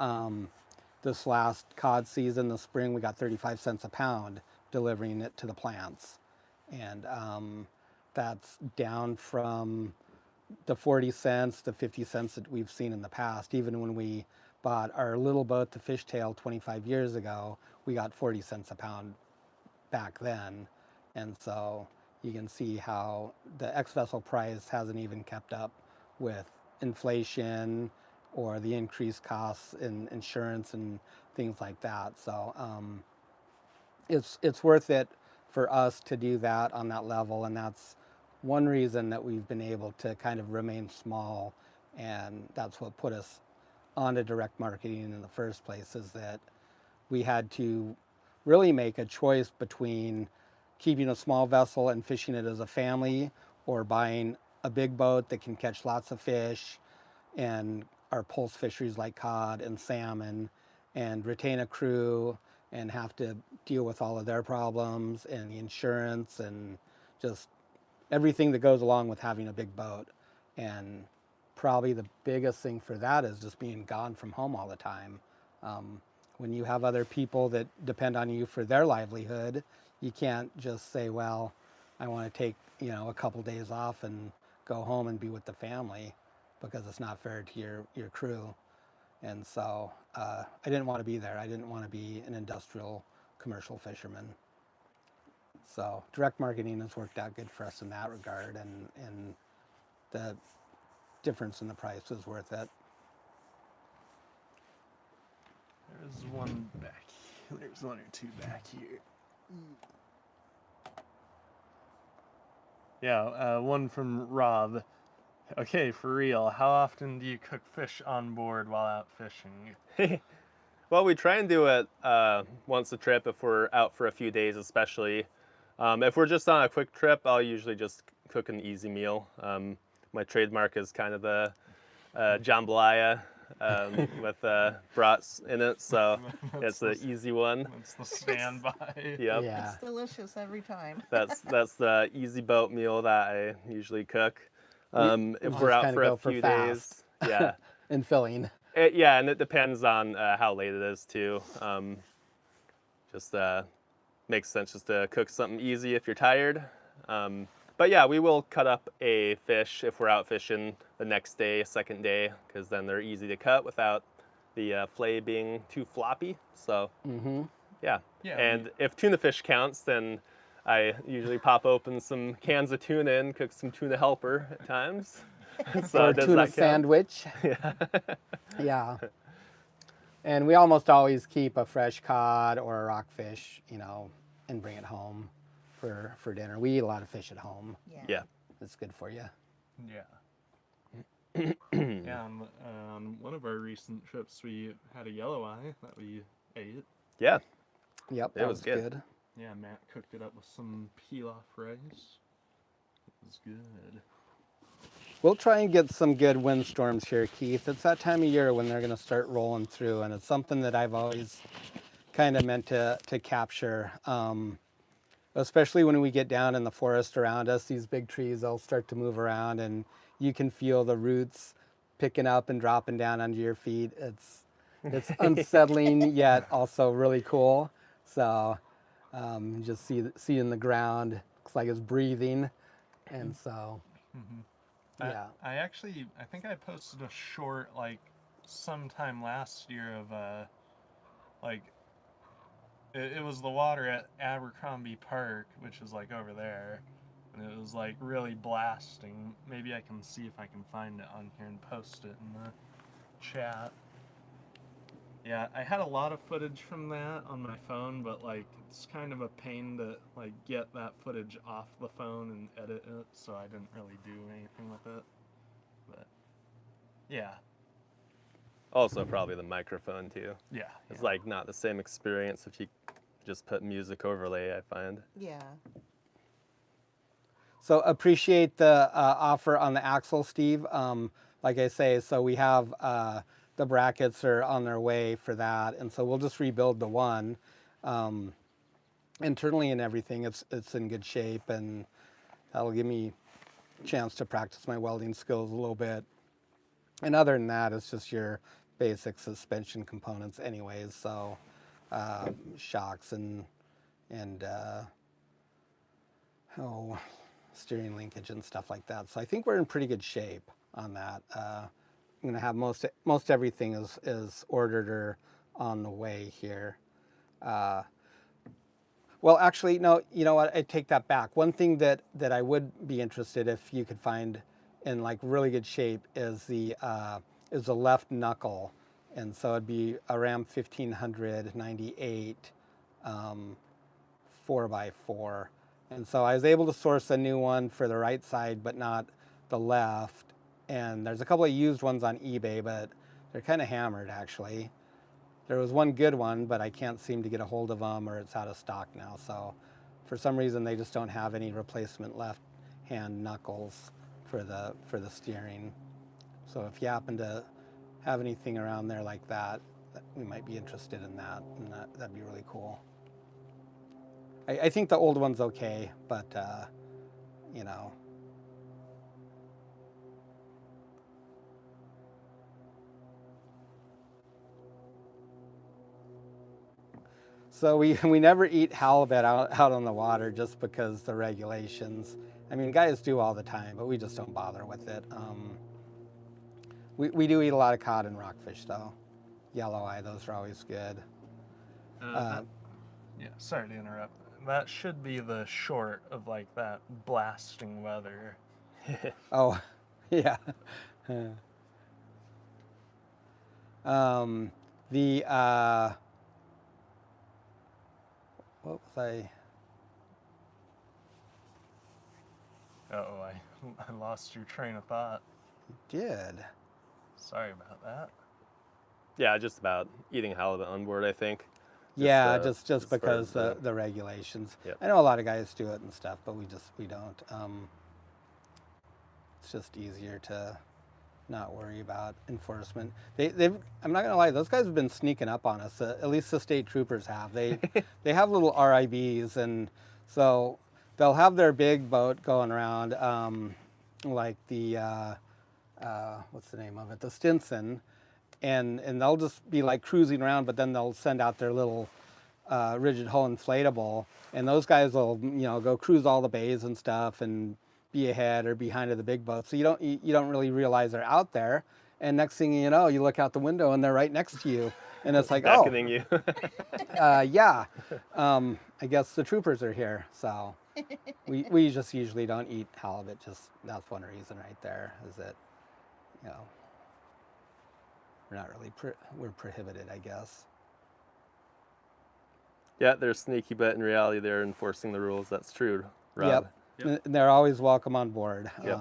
this last cod season, the spring, we got 35 cents a pound delivering it to the plants. And that's down from the 40 cents to 50 cents that we've seen in the past. Even when we bought our little boat, the Fishtail, 25 years ago, we got 40 cents a pound back then. And so you can see how the ex-vessel price hasn't even kept up with inflation or the increased costs in insurance and things like that. So it's worth it for us to do that on that level, and that's one reason that we've been able to kind of remain small, and that's what put us onto direct marketing in the first place, is that we had to really make a choice between keeping a small vessel and fishing it as a family, or buying a big boat that can catch lots of fish and our pulse fisheries like cod and salmon, and retain a crew and have to deal with all of their problems and the insurance and just everything that goes along with having a big boat. And probably the biggest thing for that is just being gone from home all the time. When you have other people that depend on you for their livelihood, you can't just say, well, I want to take, a couple days off and go home and be with the family, because it's not fair to your crew. And so I didn't want to be there. I didn't want to be an industrial commercial fisherman. So direct marketing has worked out good for us in that regard, and the difference in the price is worth it. There's one back. There's one or two back here. Yeah, one from Rob. Okay, for real, how often do you cook fish on board while out fishing? Well, we try and do it once a trip if we're out for a few days, especially. If we're just on a quick trip, I'll usually just cook an easy meal. My trademark is kind of the jambalaya with brats in it, so it's an easy one. That's the standby. Yep. Yeah. It's delicious every time. That's the easy boat meal that I usually cook. If just we're out kinda for go a for few fast. days, yeah. And filling. Yeah, and it depends on how late it is too. Just makes sense just to cook something easy if you're tired. But yeah, we will cut up a fish if we're out fishing the next day, second day, because then they're easy to cut without the fillet being too floppy. So yeah. And if tuna fish counts, then I usually pop open some cans of tuna and cook some tuna helper at times. So Or does tuna that count? sandwich. Yeah. Yeah. And we almost always keep a fresh cod or a rockfish, and bring it home for dinner. We eat a lot of fish at home. Yeah. It's good for you. Yeah. Yeah, on one of our recent trips, we had a yellow eye that we ate. Yeah, Yep, It that was was good. good. Yeah, Matt cooked it up with some pilaf rice. It was good. We'll try and get some good windstorms here, Keith. It's that time of year when they're going to start rolling through, and it's something that I've always kind of meant to capture. Especially when we get down in the forest around us, these big trees, they'll start to move around, and you can feel the roots picking up and dropping down under your feet. It's unsettling yet also really cool. So you just seeing the ground looks like it's breathing, and so yeah. I think I posted a short like sometime last year of like it was the water at Abercrombie Park, which is like over there, and it was like really blasting. Maybe I can see if I can find it on here and post it in the chat. Yeah, I had a lot of footage from that on my phone, but like it's kind of a pain to like get that footage off the phone and edit it, so I didn't really do anything with it. But yeah, Also, probably the microphone too. yeah, It's like not the same experience if you just put music overlay, I find. Yeah. So appreciate the offer on the axle, Steve. Like I say, so we have the brackets are on their way for that, and so we'll just rebuild the one. Internally and everything, it's in good shape, and that'll give me a chance to practice my welding skills a little bit. And other than that, it's just your basic suspension components, anyways. So shocks and steering linkage and stuff like that. So I think we're in pretty good shape on that. I'm gonna have most everything is ordered or on the way here. Well, actually, no. You know what? I take that back. One thing that I would be interested if you could find in like really good shape is the left knuckle, and so it'd be a Ram 1598 4x4. And so I was able to source a new one for the right side, but not the left. And there's a couple of used ones on eBay, but they're kind of hammered actually. There was one good one, but I can't seem to get a hold of them, or it's out of stock now. So for some reason, they just don't have any replacement left hand knuckles for the steering. So if you happen to have anything around there like that, we might be interested in that, and that'd be really cool. I think the old one's okay, but you know. So we never eat halibut out on the water just because the regulations. I mean, guys do all the time, but we just don't bother with it. We do eat a lot of cod and rockfish though. Yellow eye, those are always good. yeah. Sorry to interrupt. That should be the short of like that blasting weather. Oh, yeah. The what was I? Uh-oh, I lost your train of thought. Did. Sorry about that. Yeah, just about eating halibut on board, I think. Yeah, just just as far because as the regulations. Yep. I know a lot of guys do it and stuff, but we don't. It's just easier to not worry about enforcement. I'm not gonna lie, those guys have been sneaking up on us. At least the state troopers have. They have little RIBs, and so they'll have their big boat going around, like the what's the name of it, the Stinson, and they'll just be like cruising around, but then they'll send out their little rigid hull inflatable, and those guys will go cruise all the bays and stuff and be ahead or behind of the big boat. So you don't really realize they're out there, and next thing you know, you look out the window and they're right next to you, and it's like, beckoning you. yeah, I guess the troopers are here. So we just usually don't eat halibut. Just that's one reason right there, is that we're not really we're prohibited, I guess. Yeah, they're sneaky, but in reality, they're enforcing the rules. That's true, Rob. Yep. And they're always welcome on board. Yep.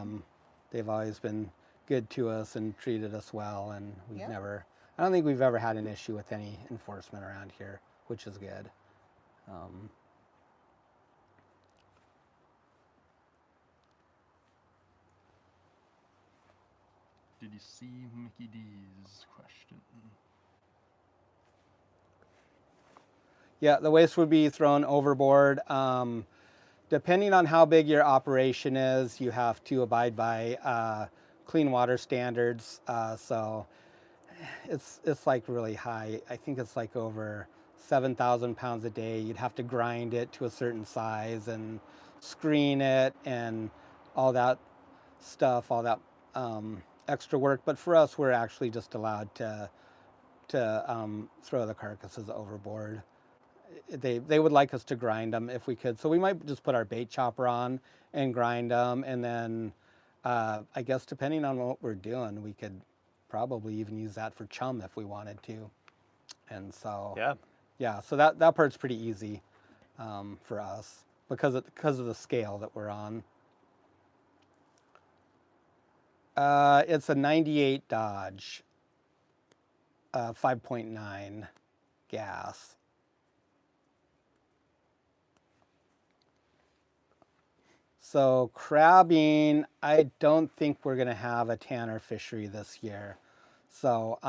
They've always been good to us and treated us well, and we've Yep. I don't think we've ever had an issue with any enforcement around here, which is good. Did you see Mickey D's question? Yeah, the waste would be thrown overboard. Depending on how big your operation is, you have to abide by clean water standards. So it's like really high. I think it's like over 7,000 pounds a day. You'd have to grind it to a certain size and screen it and all that stuff, all that extra work. But for us, we're actually just allowed to throw the carcasses overboard. They would like us to grind them if we could. So we might just put our bait chopper on and grind them. And then I guess depending on what we're doing, we could probably even use that for chum if we wanted to. And so, yeah, so that part's pretty easy for us because of the scale that we're on. It's a 98 Dodge 5.9 gas. So crabbing, I don't think we're going to have a tanner fishery this year. So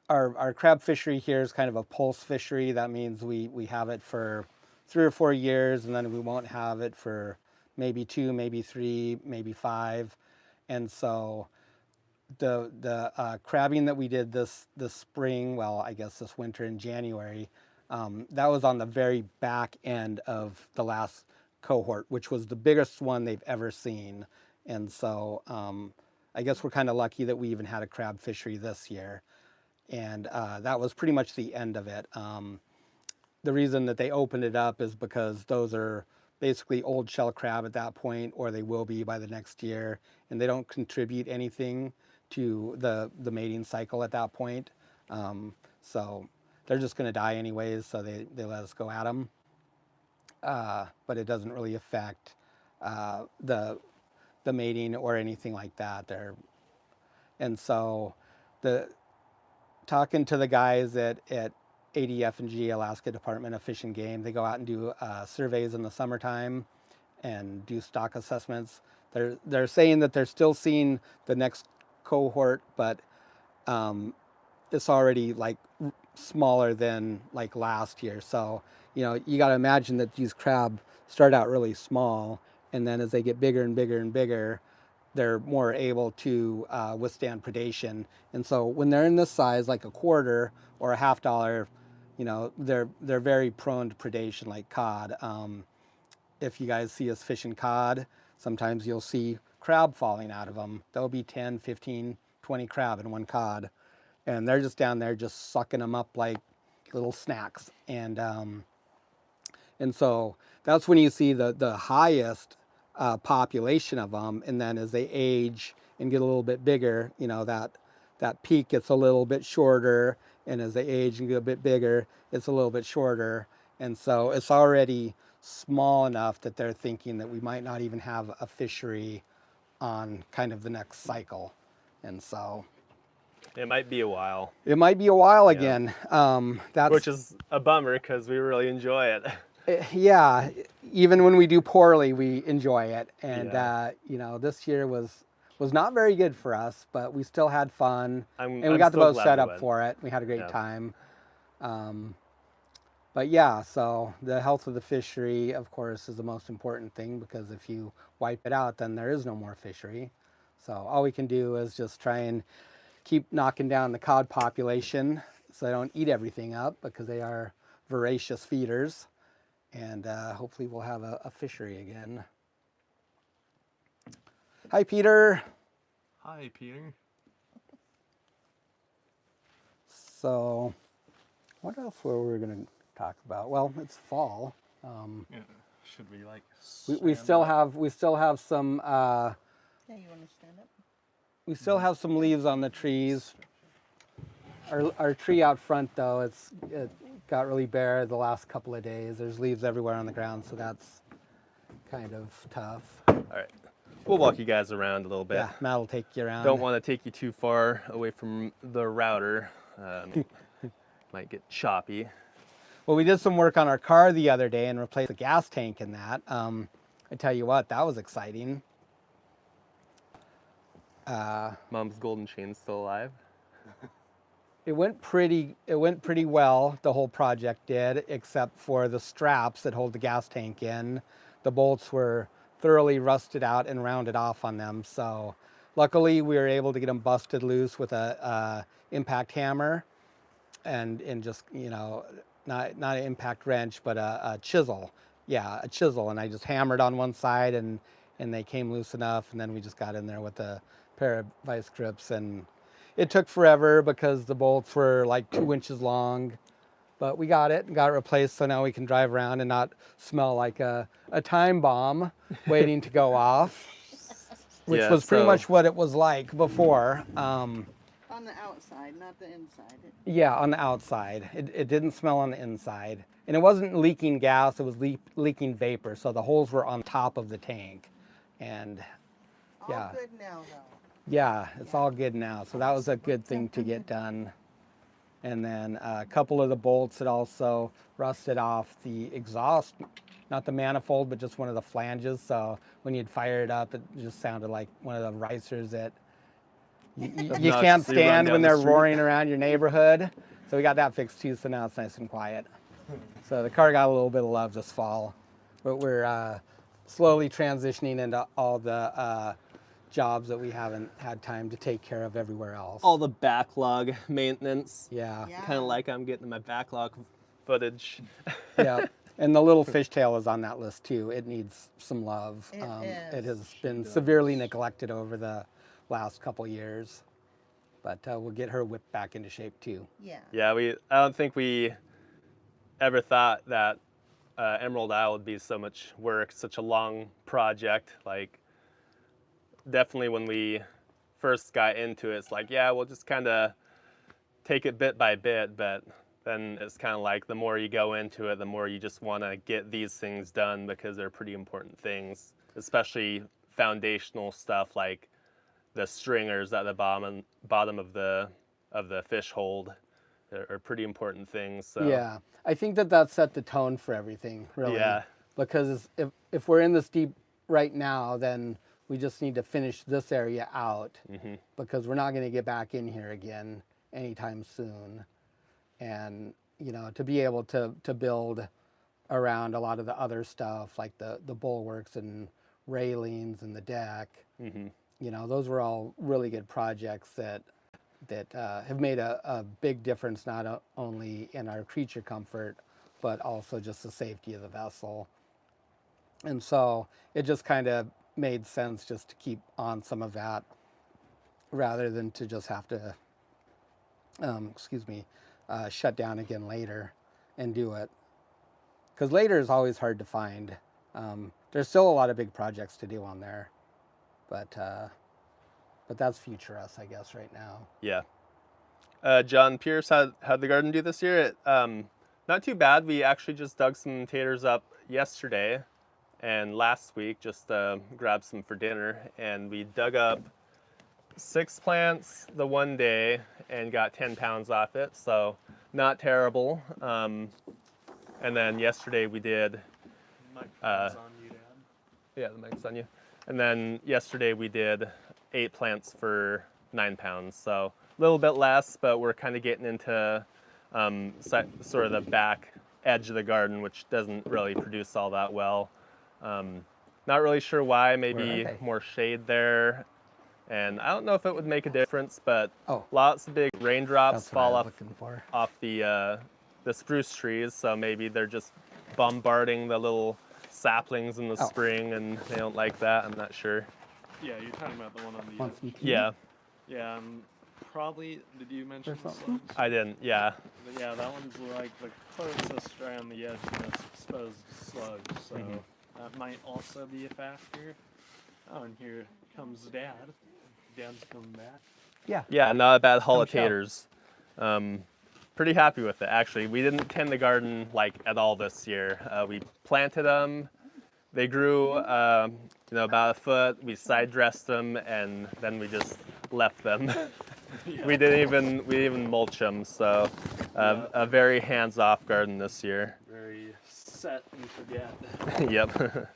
our crab fishery here is kind of a pulse fishery. That means we have it for 3 or 4 years, and then we won't have it for maybe 2, maybe 3, maybe 5. And so the crabbing that we did this spring, well, I guess this winter in January, that was on the very back end of the last cohort, which was the biggest one they've ever seen. And so I guess we're kind of lucky that we even had a crab fishery this year. And that was pretty much the end of it. The reason that they opened it up is because those are basically old shell crab at that point, or they will be by the next year, and they don't contribute anything to the mating cycle at that point. So they're just going to die anyways, so they let us go at them. But it doesn't really affect the mating or anything like that. And so talking to the guys at ADF&G, Alaska Department of Fish and Game, they go out and do surveys in the summertime and do stock assessments. They're saying that they're still seeing the next cohort, but it's already like smaller than like last year. So, you got to imagine that these crab start out really small, and then as they get bigger and bigger and bigger, they're more able to withstand predation. And so when they're in this size, like a quarter or a $half, they're very prone to predation, like cod. If you guys see us fishing cod, sometimes you'll see crab falling out of them. There'll be 10, 15, 20 crab in one cod. And they're just down there just sucking them up like little snacks. And so that's when you see the highest population of them. And then as they age and get a little bit bigger, that peak gets a little bit shorter. And as they age and get a bit bigger, it's a little bit shorter. And so it's already small enough that they're thinking that we might not even have a fishery on kind of the next cycle. And so it might be a while. It might be a while again. Which is a bummer because we really enjoy it. Yeah, even when we do poorly, we enjoy it. And this year was not very good for us, but we still had fun, and we got the boat set up for it. We had a great time. But yeah, so the health of the fishery, of course, is the most important thing, because if you wipe it out, then there is no more fishery. So all we can do is just try and keep knocking down the cod population so they don't eat everything up, because they are voracious feeders. And hopefully we'll have a fishery again. Hi, Peter. Hi, Peter. So what else were we going to talk about? Well, it's fall. Should we like? We still have some. Yeah, you want to stand up? We still have some leaves on the trees. Our tree out front, though, it got really bare the last couple of days. There's leaves everywhere on the ground, so that's kind of tough. All right. We'll walk you guys around a little bit. Yeah, Matt will take you around. Don't want to take you too far away from the router. Might get choppy. Well, we did some work on our car the other day and replaced the gas tank in that. I tell you what, that was exciting. Mom's golden chain's still alive. It went pretty well, the whole project did, except for the straps that hold the gas tank in. The bolts were thoroughly rusted out and rounded off on them. So luckily we were able to get them busted loose with a impact hammer and just, you know, not an impact wrench, but a chisel. Yeah, a chisel. And I just hammered on one side and they came loose enough. And then we just got in there with a pair of vice grips, and it took forever because the bolts were like 2 inches long, but we got it replaced. So now we can drive around and not smell like a time bomb waiting to go off, which Yeah, was pretty so- much what it was like before. On the outside, not the inside. Yeah, on the outside. It didn't smell on the inside. And it wasn't leaking gas, it was leaking vapor. So the holes were on top of the tank. And All yeah. good now, though. Yeah, it's all good now. So that was a good thing to get done. And then a couple of the bolts had also rusted off the exhaust, not the manifold, but just one of the flanges. So when you'd fire it up, it just sounded like one of the ricers that you Obnoxiously can't run stand down when the they're street. roaring around your neighborhood. So we got that fixed too, so now it's nice and quiet. So the car got a little bit of love this fall. But we're slowly transitioning into all the jobs that we haven't had time to take care of everywhere else. All the backlog maintenance. Yeah, Yeah. Kind of like I'm getting my backlog footage. yeah. And the little fishtail is on that list too. It needs some love. It It is. has been severely neglected over the last couple years. But we'll get her whipped back into shape too. Yeah. Yeah, I don't think we ever thought that Emerald Isle would be so much work, such a long project. Like, definitely when we first got into it, it's like, yeah, we'll just kind of take it bit by bit. But then it's kind of like the more you go into it, the more you just want to get these things done because they're pretty important things, especially foundational stuff like the stringers at the bottom of the fish hold are pretty important things. So Yeah, I think that set the tone for everything, really. Yeah. Because if we're in this deep right now, then we just need to finish this area out because we're not going to get back in here again anytime soon. And, you know, to be able to build around a lot of the other stuff like the bulwarks and railings and the deck, you know, those were all really good projects that have made a big difference not only in our creature comfort, but also just the safety of the vessel. And so it just kind of made sense just to keep on some of that rather than to just have to, shut down again later and do it. Because later is always hard to find. There's still a lot of big projects to do on there, but that's future us, I guess, right now. Yeah. John Pierce, how'd the garden do this year? Not too bad. We actually just dug some taters up yesterday and last week, just grabbed some for dinner. And we dug up 6 plants the one day and got 10 pounds off it. So not terrible. And then yesterday we did... Microphone's on you, Dad. Yeah, the mic's on you. And then yesterday we did 8 plants for 9 pounds. So a little bit less, but we're kind of getting into sort of the back edge of the garden, which doesn't really produce all that well. Not really sure why, Where maybe are they? more shade there. And I don't know if it would make a difference, but Oh. lots of big raindrops That's what I fall was off looking for. the spruce trees, so maybe they're just bombarding the little saplings in the Oh. spring and they don't like that. I'm not sure. Yeah, you're talking about the one on the Want edge. some tea? Yeah, Yeah, probably. Did you mention the There's something. slugs? I didn't. Yeah. But yeah, that one's like the closest around the edge to this exposed slug, so that might also be a factor. Oh, and here comes Dad. Dad's coming back. Yeah. Yeah, not a bad haul of Come show. taters. Pretty happy with it, actually. We didn't tend the garden like at all this year. We planted them They grew, about a foot. We side dressed them, and then we just left them. We didn't even mulch them. So, a very hands-off garden this year. Very set and forget. Yep.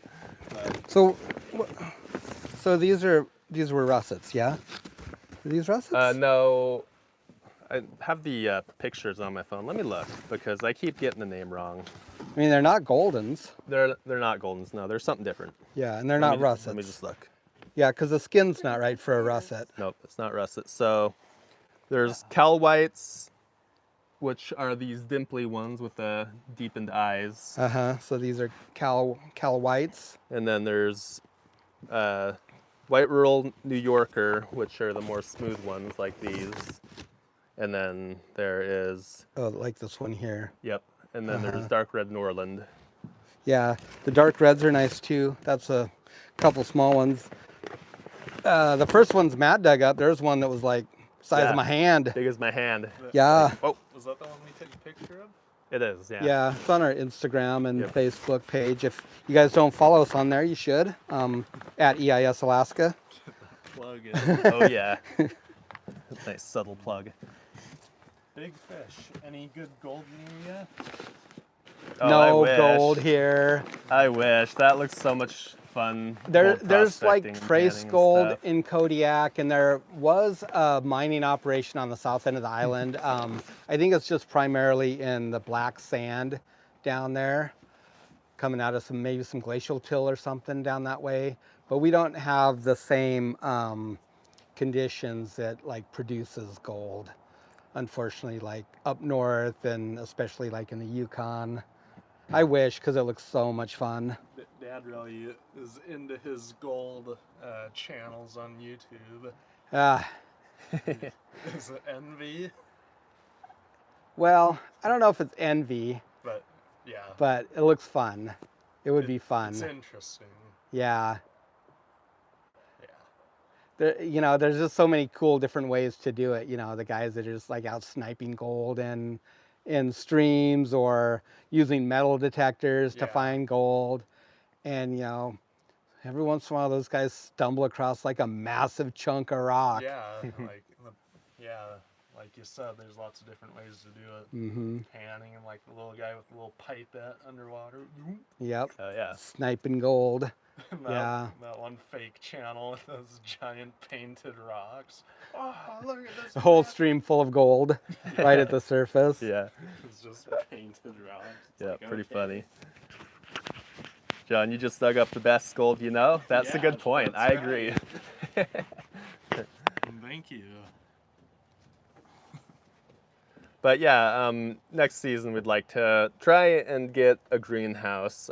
So, these were russets, yeah? Are these russets? No, I have the pictures on my phone. Let me look because I keep getting the name wrong. I mean, they're not Goldens. They're not Goldens. No, they're something different. Yeah, and they're not russets. Let me just look. Yeah, because the skin's not right for a russet. Nope, it's not russet. So there's Cal Whites, which are these dimply ones with the deepened eyes. So these are Cal Whites. And then there's White Rural New Yorker, which are the more smooth ones like these. And then there is... Oh, like this one here. Yep. And then there's Dark Red Norland. Yeah, the dark reds are nice too. That's a couple small ones. The first one's Matt dug up. There's one that was like size of my hand. Big as my hand. Yeah. Oh, Was that the one we took a picture of? it is, yeah. Yeah, it's on our Instagram and Yep. Facebook page. If you guys don't follow us on there, you should. At EIS Alaska. Plug it. Oh, yeah. Nice subtle plug. Big fish. Any good gold near yet? Oh, I No wish. gold here. I wish. That looks so much fun. There's prospecting like and trace panning and gold stuff. in Kodiak, and there was a mining operation on the south end of the island. I think it's just primarily in the black sand down there, coming out of maybe some glacial till or something down that way. But we don't have the same conditions that like produces gold, unfortunately, like up north and especially like in the Yukon. I wish, because it looks so much fun. Dad really is into his gold channels on YouTube. Is it envy? Well, I don't know if it's envy, But yeah, but it looks fun. It would be it's fun. interesting. Yeah. Yeah. There, there's just so many cool different ways to do it. The guys that are just like out sniping gold in streams or using metal detectors to Yeah. find gold. And, every once in a while those guys stumble across like a massive chunk of rock. Yeah, like you said, there's lots of different ways to do it. Mm-hmm. Panning and like the little guy with the little pipette underwater. Yep. Oh, yeah. Sniping gold. that, Yeah. That one fake channel with those giant painted rocks. Oh, look at this. A whole man. stream full of gold right at the surface. Yeah. It's just painted rocks. It's Yeah, like, pretty okay. funny. John, you just dug up the best gold you know? That's a Yeah, good point. that's I agree. Thank you. But yeah, next season we'd like to try and get a greenhouse.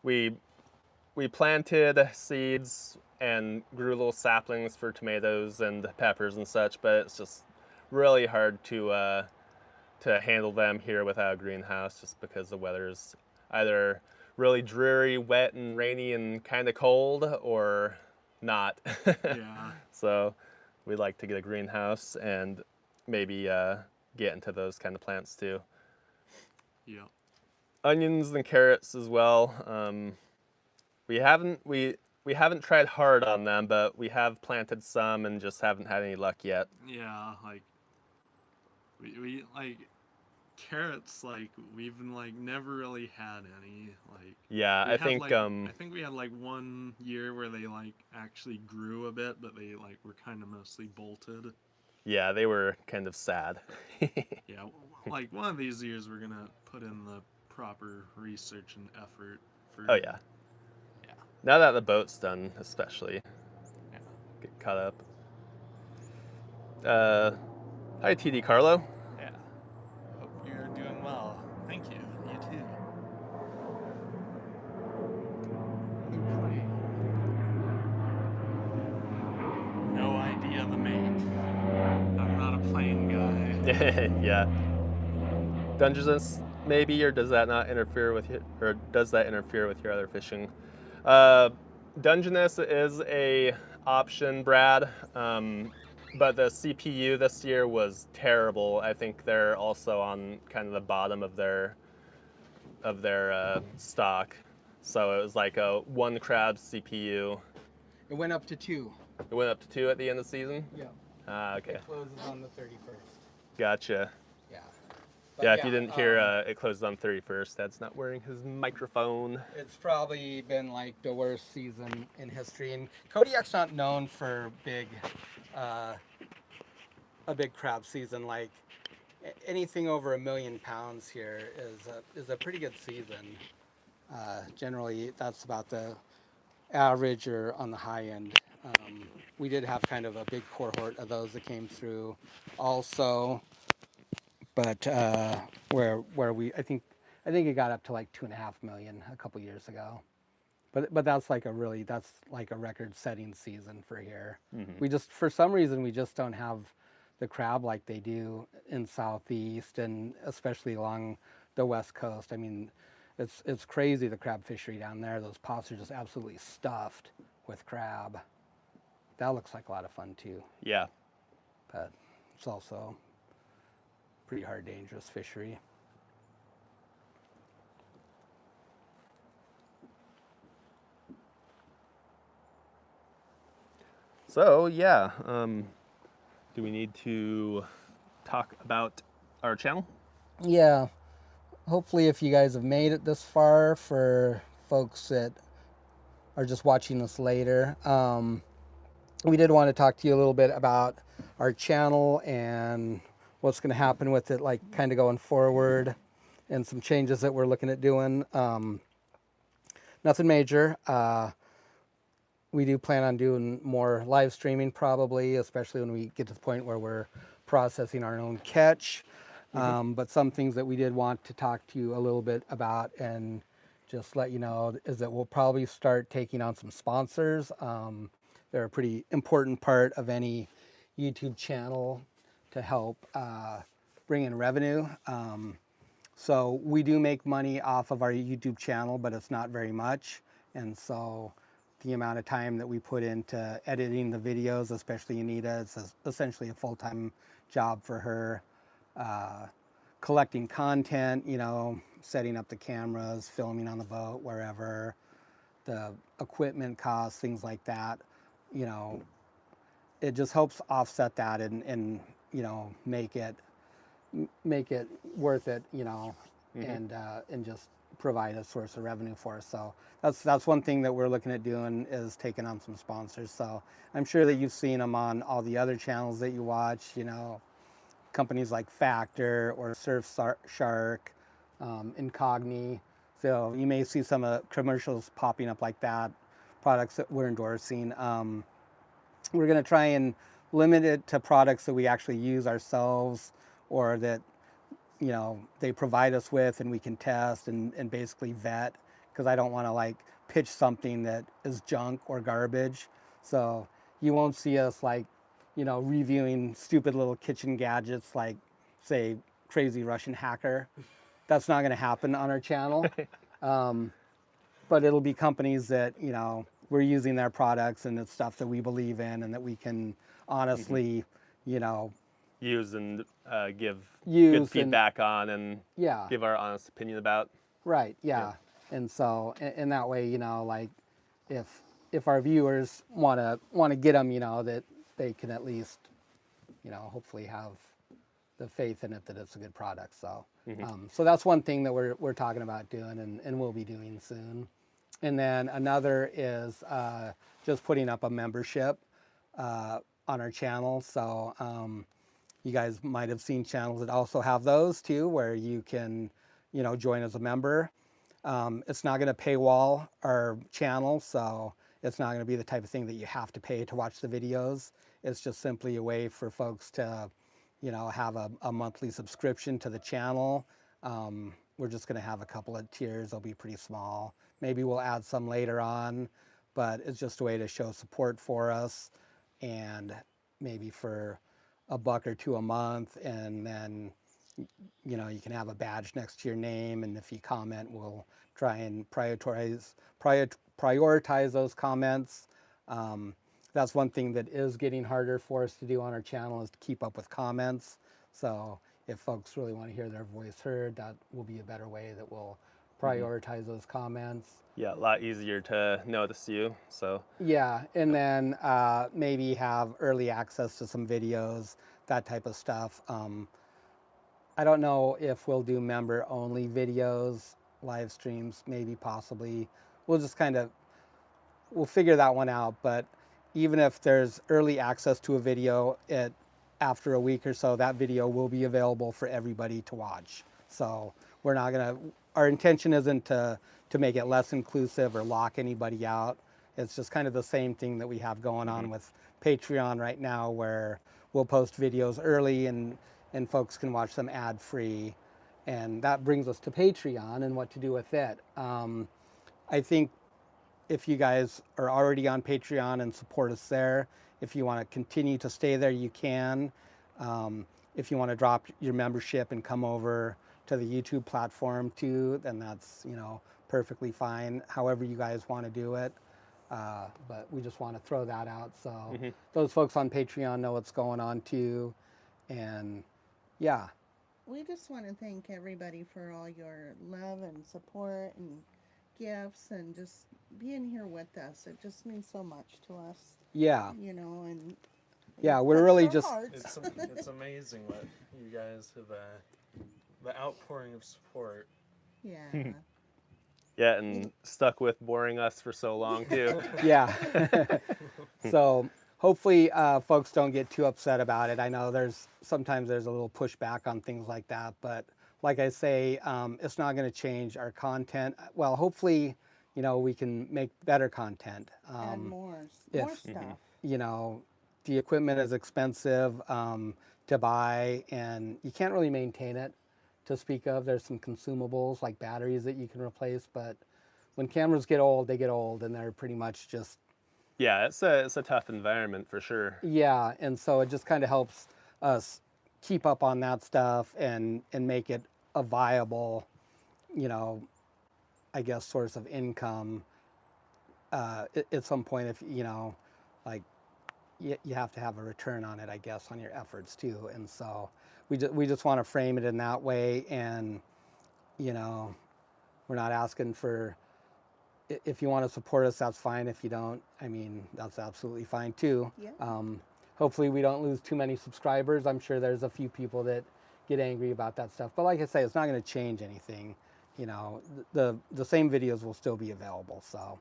We planted seeds and grew little saplings for tomatoes and peppers and such, but it's just really hard to handle them here without a greenhouse, just because the weather's either really dreary, wet, and rainy, and kind of cold, or not. Yeah. So we'd like to get a greenhouse and maybe get into those kind of plants too. Yeah. Onions and carrots as well. We haven't tried hard on them, but we have planted some and just haven't had any luck yet. Yeah, like we like carrots, like we've been like never really had any. Like Yeah, we I had, think like, I think we had like one year where they like actually grew a bit, but they like were kind of mostly bolted. yeah, they were kind of sad. Yeah, like one of these years we're gonna put in the proper research and effort for. Oh yeah. Yeah. Now that the boat's done, especially. Yeah. Get caught up. Hi, TD Carlo. Yeah. Hope you're doing well. Thank you. You too. No idea the make. I'm not a plane guy. Yeah. Dungeness maybe, or does that not interfere with you, or does that interfere with your other fishing? Dungeness is a option, Brad, but the CPU this year was terrible. I think they're also on kind of the bottom of their stock. So it was like a 1 crab CPU. It went up to 2. It went up to 2 at the end of the season? Yeah. Ah, okay. It closes on the 31st. Gotcha. Yeah. Yeah, if you didn't hear, it closes on 31st. Dad's not wearing his microphone. It's probably been like the worst season in history, and Kodiak's not known for a big crab season. Like anything over 1 million pounds here is a pretty good season. Generally, that's about the average or on the high end. We did have kind of a big cohort of those that came through, also, but where we I think it got up to like 2.5 million a couple years ago. But that's like a record-setting season for here. We just, for some reason, we just don't have the crab like they do in Southeast, and especially along the West Coast. I mean, it's crazy, the crab fishery down there. Those pots are just absolutely stuffed with crab. That looks like a lot of fun too, Yeah. but it's also pretty hard, dangerous fishery. So, yeah. Do we need to talk about our channel? Yeah, hopefully if you guys have made it this far, for folks that are just watching this later, we did want to talk to you a little bit about our channel and what's going to happen with it, like kind of going forward, and some changes that we're looking at doing. Nothing major. We do plan on doing more live streaming probably, especially when we get to the point where we're processing our own catch. But some things that we did want to talk to you a little bit about and just let you know is that we'll probably start taking on some sponsors. They're a pretty important part of any YouTube channel to help bring in revenue. So we do make money off of our YouTube channel, but it's not very much. And so the amount of time that we put into editing the videos, especially Anita, it's essentially a full-time job for her. Collecting content, you know, setting up the cameras, filming on the boat, wherever, the equipment costs, things like that, you know, it just helps offset that and you know, make it worth it, you know, and just provide a source of revenue for us. So that's one thing that we're looking at doing, is taking on some sponsors. So I'm sure that you've seen them on all the other channels that you watch, you know, companies like Factor or Surf Shark, Incogni. So you may see some commercials popping up like that, products that we're endorsing. We're going to try and limit it to products that we actually use ourselves, or that, you know, they provide us with and we can test and basically vet, because I don't want to like pitch something that is junk or garbage. So you won't see us like, you know, reviewing stupid little kitchen gadgets like, say, Crazy Russian Hacker. That's not going to happen on our channel. But it'll be companies that, you know, we're using their products and it's stuff that we believe in and that we can honestly, you know, Use and give use good feedback on, and yeah, give our honest opinion about. right, yeah. And so in that way, you know, like if our viewers want to get them, you know, that they can at least, you know, hopefully have the faith in it that it's a good product. So so that's one thing that we're talking about doing and we'll be doing soon. And then another is just putting up a membership on our channel. So you guys might have seen channels that also have those too, where you can, you know, join as a member. It's not going to paywall our channel, so it's not going to be the type of thing that you have to pay to watch the videos. It's just simply a way for folks to, you know, have a monthly subscription to the channel. We're just going to have a couple of tiers. They'll be pretty small. Maybe we'll add some later on, but it's just a way to show support for us, and maybe for $1 or $2 a month, and then, you know, you can have a badge next to your name, and if you comment, we'll try and prioritize those comments. That's one thing that is getting harder for us to do on our channel, is to keep up with comments. So if folks really want to hear their voice heard, that will be a better way that we'll prioritize those comments. Yeah, a lot easier to notice you. So Yeah, and then maybe have early access to some videos, that type of stuff. I don't know if we'll do member only videos, live streams, maybe possibly. We'll just we'll figure that one out. But even if there's early access to a video, after a week or so, that video will be available for everybody to watch. So we're not our intention isn't to make it less inclusive or lock anybody out. It's just kind of the same thing that we have going on with Patreon right now, where we'll post videos early and folks can watch them ad free. And that brings us to Patreon and what to do with it. I think if you guys are already on Patreon and support us there, if you want to continue to stay there, you can. If you want to drop your membership and come over to the YouTube platform too, then that's, perfectly fine, however you guys want to do it. But we just want to throw that out. So those folks on Patreon know what's going on too. And yeah. We just want to thank everybody for all your love and support and gifts and just being here with us. It just means so much to us. Yeah. And yeah, it we're touched really our just hearts. It's amazing what you guys have, the outpouring of support. Yeah. yeah, and stuck with boring us for so long too. yeah. So hopefully folks don't get too upset about it. I know sometimes there's a little pushback on things like that, but like I say, it's not going to change our content. Well, hopefully, we can make better content. And more stuff. The equipment is expensive to buy, and you can't really maintain it to speak of. There's some consumables like batteries that you can replace, but when cameras get old, they get old, and they're pretty much just Yeah, it's a tough environment for sure. yeah, and so it just kind of helps us keep up on that stuff and make it a viable, I guess, source of income at some point. If like you have to have a return on it, I guess, on your efforts too. And so we just want to frame it in that way, and we're not asking for. If you want to support us, that's fine. If you don't, that's absolutely fine too. Yeah. Hopefully we don't lose too many subscribers. I'm sure there's a few people that get angry about that stuff. But like I say, it's not going to change anything. The same videos will still be available. So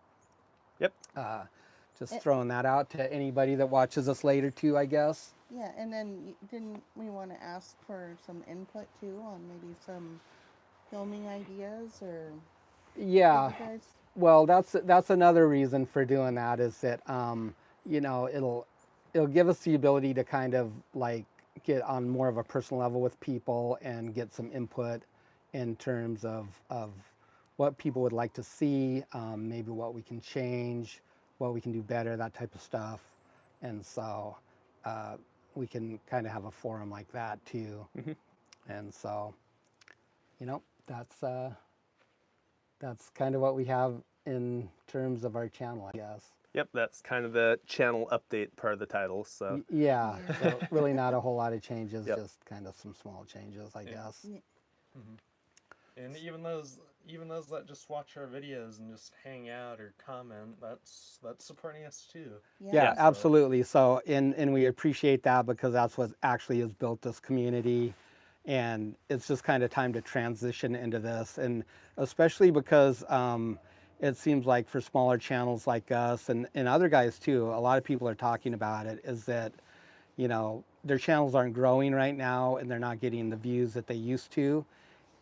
Yep. Just throwing that out to anybody that watches us later too, I guess. Yeah, and then didn't we want to ask for some input too on maybe some filming ideas or? Yeah. You guys? Well, that's another reason for doing that is that it'll give us the ability to kind of like get on more of a personal level with people and get some input in terms of what people would like to see, maybe what we can change, what we can do better, that type of stuff. And so we can kind of have a forum like that too. And so, that's kind of what we have in terms of our channel, I guess. Yep, that's kind of the channel update part of the title. So Yeah, so really not a whole lot of changes, Yep. just kind of some small changes, I guess. Yeah. And even those that just watch our videos and just hang out or comment, that's supporting us too. Yeah, So- absolutely. So, and we appreciate that because that's what actually has built this community. And it's just kind of time to transition into this. And especially because it seems like for smaller channels like us and other guys too, a lot of people are talking about it, is that, their channels aren't growing right now and they're not getting the views that they used to.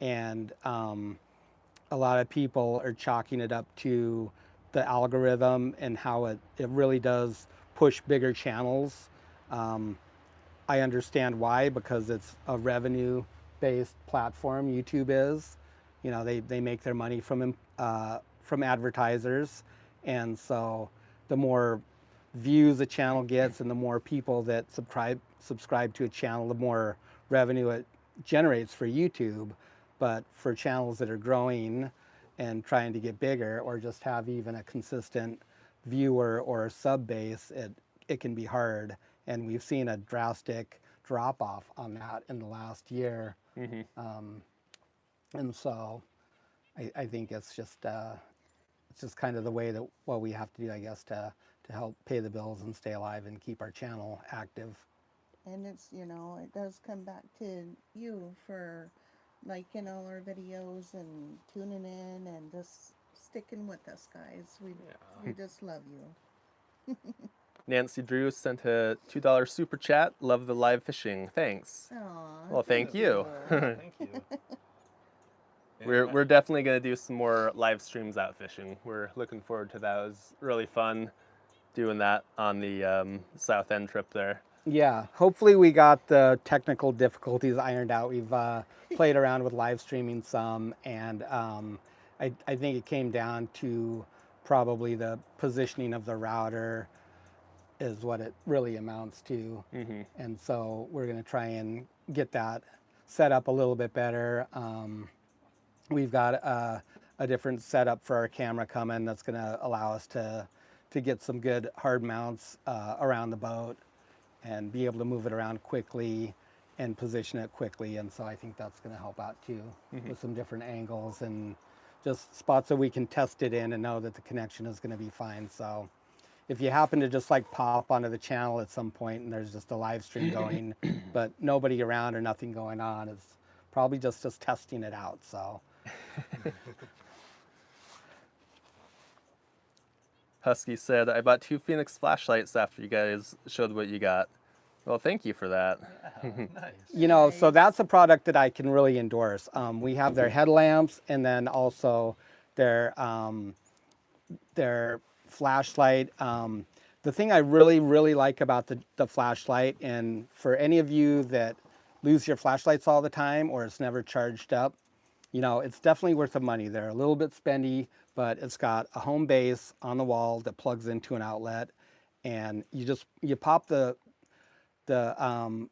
And a lot of people are chalking it up to the algorithm and how it really does push bigger channels. I understand why, because it's a revenue-based platform. YouTube is, they make their money from advertisers, and so the more views a channel gets and the more people that subscribe to a channel, the more revenue it generates for YouTube. But for channels that are growing and trying to get bigger, or just have even a consistent viewer or sub base, it can be hard. And we've seen a drastic drop off on that in the last year. And so, I think it's just kind of the way that what we have to do, I guess, to help pay the bills and stay alive and keep our channel active. And it's, it does come back to you for liking all our videos and tuning in and just sticking with us, guys. We just love you. Nancy Drew sent a $2 super chat. Love the live fishing. Thanks. Aw, Well, thank you. Thank you. We're definitely going to do some more live streams out fishing. We're looking forward to that. It was really fun doing that on the South End trip there. Yeah, hopefully we got the technical difficulties ironed out. We've played around with live streaming some, and I think it came down to probably the positioning of the router is what it really amounts to. And so we're going to try and get that set up a little bit better. We've got a different setup for our camera coming that's going to allow us to get some good hard mounts around the boat and be able to move it around quickly and position it quickly. And so I think that's going to help out too with some different angles and just spots that we can test it in and know that the connection is going to be fine. So if you happen to just like pop onto the channel at some point and there's just a live stream going, but nobody around or nothing going on, it's probably just us testing it out. So. Husky said, I bought 2 Phoenix flashlights after you guys showed what you got. Well, thank you for that. Nice. So that's a product that I can really endorse. We have their headlamps and then also their flashlight. The thing I really, really like about the flashlight, and for any of you that lose your flashlights all the time or it's never charged up, it's definitely worth the money. They're a little bit spendy, but it's got a home base on the wall that plugs into an outlet, and you pop the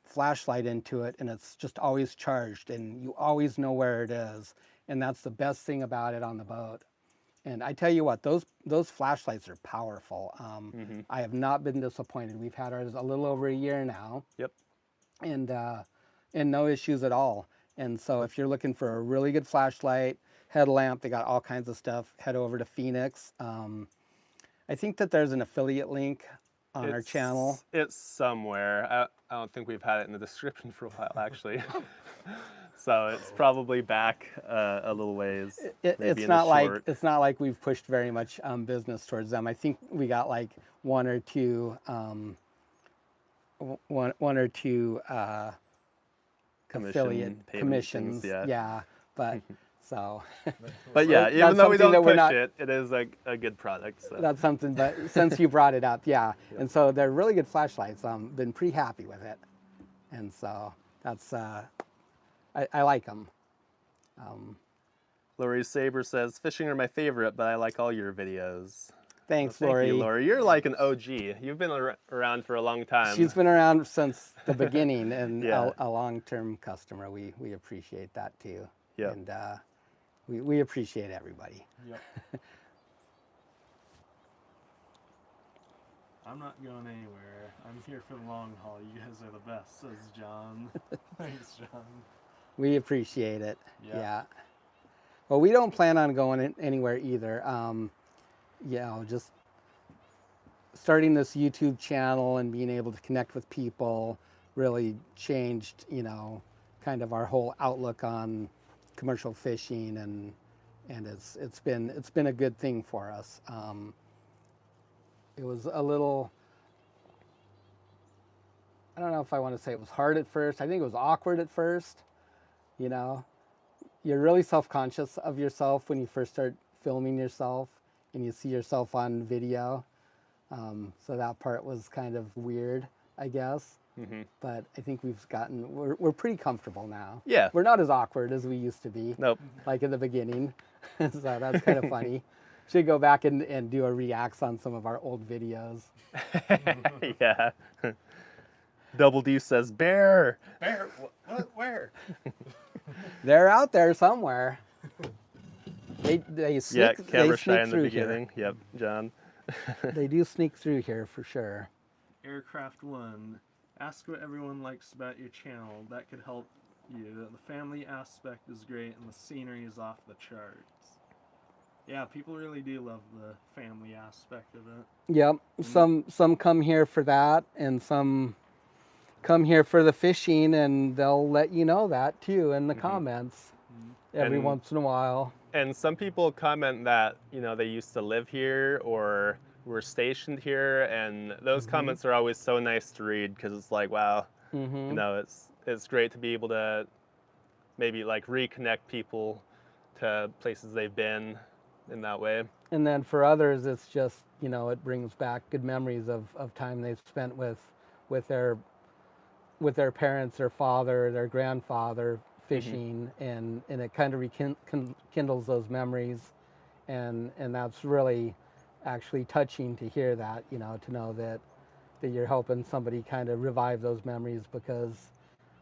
flashlight into it, and it's just always charged, and you always know where it is, and that's the best thing about it on the boat. And I tell you what, those flashlights are powerful. I have not been disappointed. We've had ours a little over a year now. Yep. And no issues at all. And so if you're looking for a really good flashlight, headlamp, they got all kinds of stuff, head over to Phoenix. I think that there's an affiliate link on our channel. It's somewhere. I don't think we've had it in the description for a while, actually. So it's probably back a little ways. It's not like we've pushed very much business towards them. I think we got like one or two affiliate commissions. Yeah, but so. But yeah, even though we don't push it, it is a good product. So. That's something. But since you brought it up, yeah, and so they're really good flashlights. Been pretty happy with it, and so that's I like them. Lori Saber says, fishing are my favorite, but I like all your videos. Thanks, well, Lori. Thank you, Lori. You're like an OG. You've been around for a long time. She's been around since the beginning and a long-term customer. We appreciate that too. Yeah. And we appreciate everybody. Yep. I'm not going anywhere. I'm here for the long haul. You guys are the best, says John. Thanks, John. We appreciate it. Yeah. Yeah. Well, we don't plan on going anywhere either. Just starting this YouTube channel and being able to connect with people really changed, kind of our whole outlook on commercial fishing, and it's been a good thing for us. It was a little, I don't know if I want to say it was hard at first. I think it was awkward at first. You're really self-conscious of yourself when you first start filming yourself and you see yourself on video. So that part was kind of weird, I guess. Mm-hmm. But I think we're pretty comfortable now. Yeah. We're not as awkward as we used to be. Nope. Like in the beginning. So that's kind of funny. Should go back and do a reacts on some of our old videos. Yeah. Double D says, bear. Bear? What? Where? They're out there somewhere. They sneak, camera they shy in the through beginning. Yep, John. They do sneak through here for sure. Aircraft 1. Ask what everyone likes about your channel. That could help Yeah, the family aspect is great, and the scenery is off the charts. Yeah, people really do love the family aspect of it. Yep. Some come here for that, and some come here for the fishing, and they'll let you know that too in the comments every And- once in a while. And some people comment that, you know, they used to live here or were stationed here, and those comments are always so nice to read because it's like, wow, you know, it's great to be able to maybe like reconnect people to places they've been in that way. And then for others, it's just, you know, it brings back good memories of time they've spent with their parents, their father, their grandfather fishing, and it kind of rekindles those memories, and that's really actually touching to hear that, you know, to know that you're helping somebody kind of revive those memories, because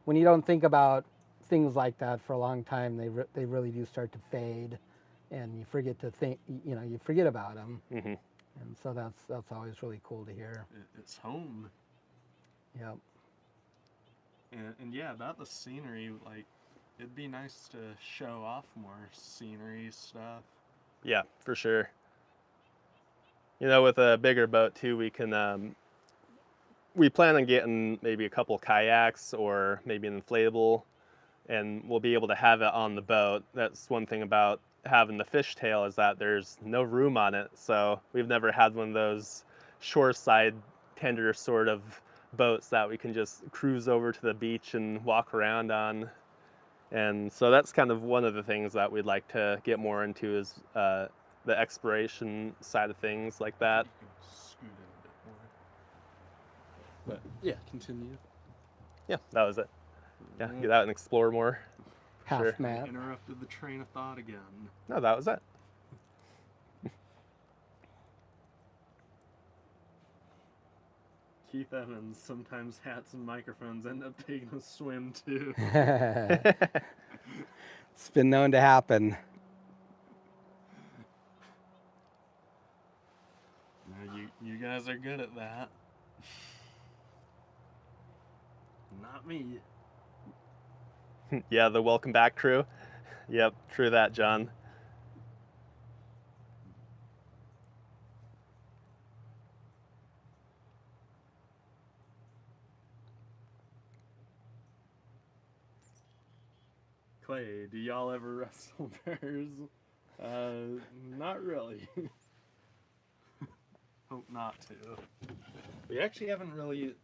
when you don't think about things like that for a long time, they really do start to fade, and you forget to think, you know, you forget about them. And so that's always really cool to hear. It's home. Yep. And yeah, about the scenery, like, it'd be nice to show off more scenery stuff. Yeah, for sure. You know, with a bigger boat too, we can, we plan on getting maybe a couple kayaks or maybe an inflatable, and we'll be able to have it on the boat. That's one thing about having the fishtail, is that there's no room on it. So we've never had one of those shoreside tender sort of boats that we can just cruise over to the beach and walk around on. And so that's kind of one of the things that we'd like to get more into, is the exploration side of things like that. You can scoot it a bit more. But yeah, continue. Yeah, that was it. Yeah, get out and explore more. Half Sure. map. Interrupted the train of thought again. No, that was it. Keith Evans, sometimes hats and microphones end up taking a swim too. It's been known to happen. No, you guys are good at that. Not me. Yeah, the welcome back crew. Yep, true that, John. Clay, do y'all ever wrestle bears? Not really. Hope not to. We actually haven't really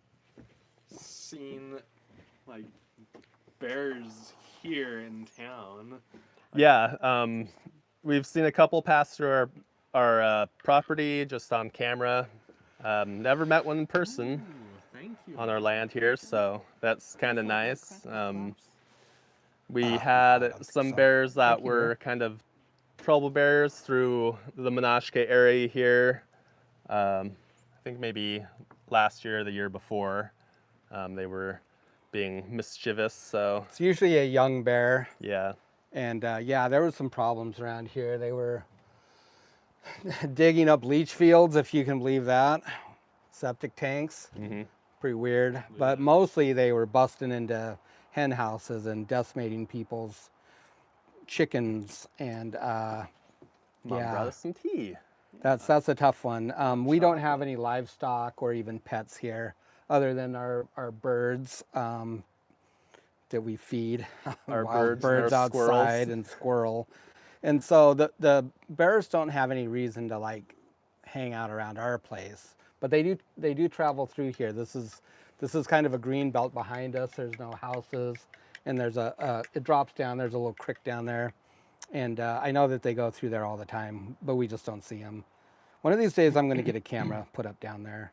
seen, like, bears here in town. Yeah, we've seen a couple pass through our property just on camera. Never met one in person Ooh, thank you. on our land here, so that's kind of nice. We had some bears that were kind of trouble bears through the Menashe area here. I think maybe last year or the year before. They were being mischievous, so It's usually a young bear, yeah. and yeah, there was some problems around here. They were digging up leach fields, if you can believe that. Septic tanks. Pretty weird. But mostly they were busting into hen houses and decimating people's chickens, and Mom yeah, brought us some tea. that's a tough one. We don't have any livestock or even pets here, other than our birds that we feed. Our Wild birds and our outside squirrels. and squirrel. And so the bears don't have any reason to like hang out around our place, but they do travel through here. This is kind of a green belt behind us. There's no houses, and there's it drops down. There's a little creek down there, and I know that they go through there all the time, but we just don't see them. One of these days, I'm going to get a camera put up down there,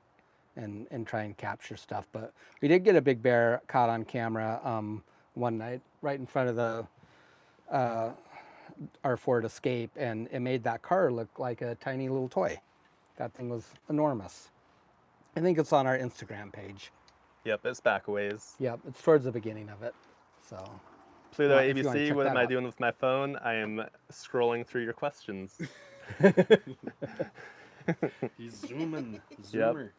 and try and capture stuff. But we did get a big bear caught on camera one night, right in front of the our Ford Escape, and it made that car look like a tiny little toy. That thing was enormous. I think it's on our Instagram page. Yep, it's back a ways. Yep, it's towards the beginning of it. So Pluto if you wanna ABC, check what that am I out. doing with my phone? I am scrolling through your questions. He's zooming. Yep. Zoomer.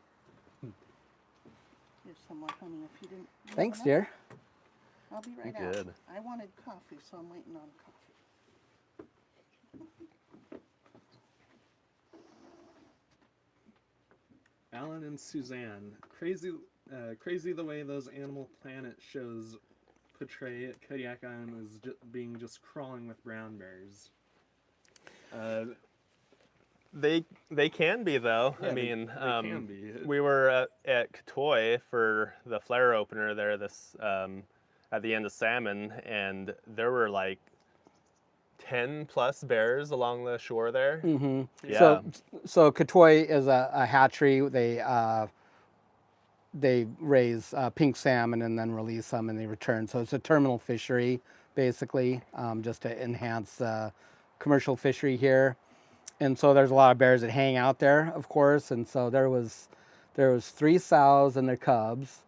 Here's some more honey if you didn't. thanks, dear. I'll be right Good. out. I wanted coffee, so I'm waiting on coffee. Alan and Suzanne, crazy the way those Animal Planet shows portray Kodiak Island as being just crawling with brown bears. They can be though. Yeah, I mean, they can be. we were at Quota for the flare opener there this at the end of Salmon, and there were like 10 plus bears along the shore there. Mm-hmm. Yeah. So Katoy is a hatchery. They raise pink salmon and then release them and they return. So it's a terminal fishery, basically, just to enhance commercial fishery here. And so there's a lot of bears that hang out there, of course. And so there was 3 sows and their cubs,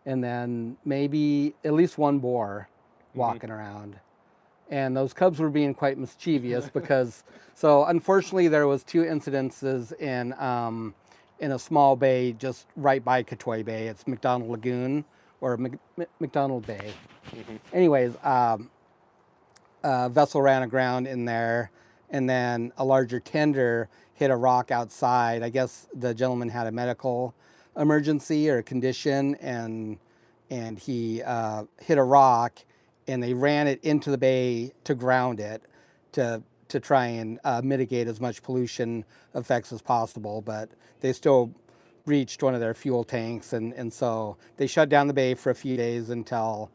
and then maybe at least 1 boar walking around. And those cubs were being quite mischievous because, so unfortunately there was 2 incidences in a small bay just right by Katoy Bay. It's McDonald Lagoon or McDonald Bay. Anyways, a vessel ran aground in there, and then a larger tender hit a rock outside. I guess the gentleman had a medical emergency or a condition, and he hit a rock, and they ran it into the bay to ground it to try and mitigate as much pollution effects as possible, but they still reached one of their fuel tanks, and so they shut down the bay for a few days until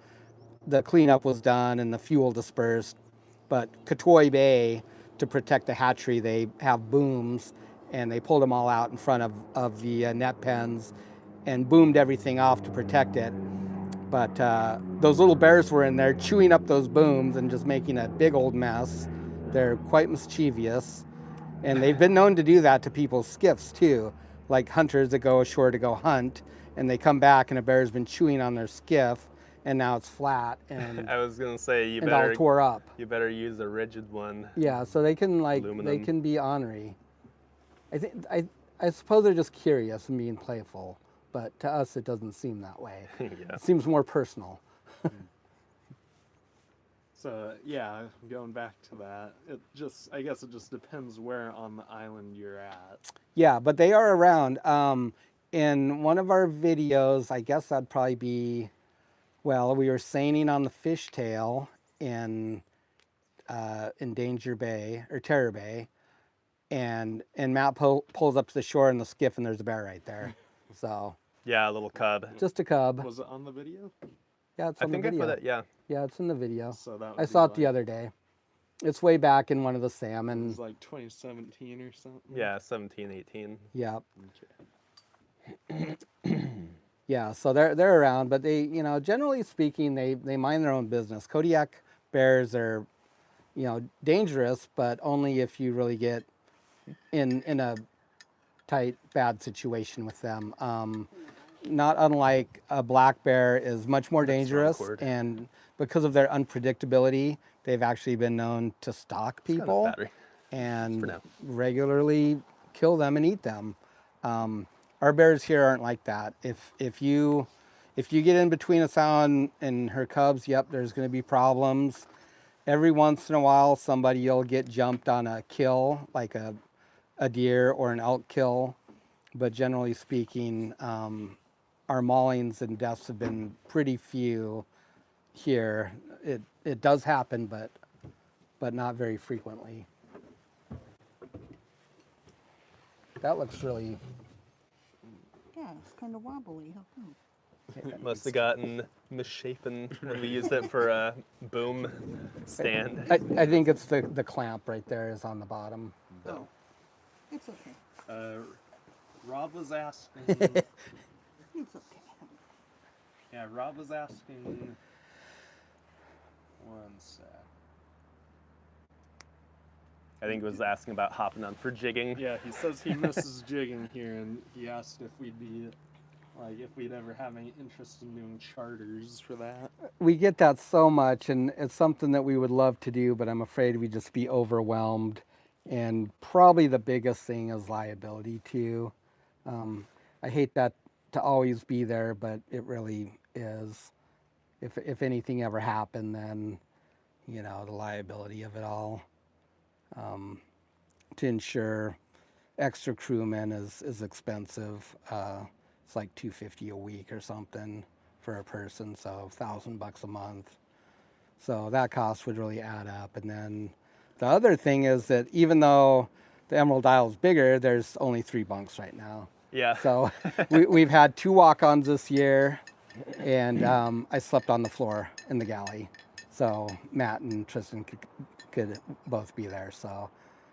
the cleanup was done and the fuel dispersed. But Katoy Bay, to protect the hatchery, they have booms, and they pulled them all out in front of the net pens and boomed everything off to protect it. But those little bears were in there chewing up those booms and just making a big old mess. They're quite mischievous, and they've been known to do that to people's skiffs too, like hunters that go ashore to go hunt, and they come back and a bear's been chewing on their skiff, and now it's flat and I was gonna say you and better all tore up. You better use a rigid one. Yeah, so they can Aluminum. they can be ornery. I suppose they're just curious and being playful, but to us it doesn't seem that way. Yeah. It seems more personal. So yeah, going back to that, I guess it just depends where on the island you're at. Yeah, but they are around. In one of our videos, I guess that'd probably be, well, we were seining on the fishtail in Danger Bay or Terror Bay, and Matt pulls up to the shore in the skiff, and there's a bear right there. So Yeah, a little cub. just a cub. Was it on the video? Yeah, it's I on think the I video. put it. Yeah. Yeah, it's in the video. So that I would saw be it the other day. It's way back in one of the It salmon. was like 2017 or something. Yeah, 17, 18. Yeah. Okay. Yeah, so they're around, but they, generally speaking, they mind their own business. Kodiak bears are, dangerous, but only if you really get in a tight, bad situation with them. Not unlike a black bear is much more dangerous, awkward. and because of their unpredictability, they've actually been known to stalk Got enough people battery. For and now. regularly kill them and eat them. Our bears here aren't like that. If you get in between a sow and her cubs, yep, there's going to be problems. Every once in a while, somebody will get jumped on a kill, like a deer or an elk kill. But generally speaking, our maulings and deaths have been pretty few here. It does happen, but not very frequently. That looks really. Yeah, it's kind of wobbly. How come? Must have gotten misshapen when we used it for a boom stand. I think it's the clamp right there is on the bottom. Oh, it's okay. Rob was asking. It's okay. Yeah, Rob was asking. One sec. I think it was asking about hopping on for jigging. Yeah, he says he misses jigging here, and he asked if we'd ever have any interest in doing charters for that. We get that so much, and it's something that we would love to do, but I'm afraid we'd just be overwhelmed. And probably the biggest thing is liability too. I hate that to always be there, but it really is. if anything ever happened, then, you know, the liability of it all. To ensure extra crewmen is expensive. It's like $250 a week or something for a person, so $1,000 a month. So that cost would really add up. And then the other thing is that even though the Emerald Isle is bigger, there's only 3 bunks right now. Yeah. So we've had 2 walk-ons this year, and I slept on the floor in the galley. So Matt and Tristan could both be there. So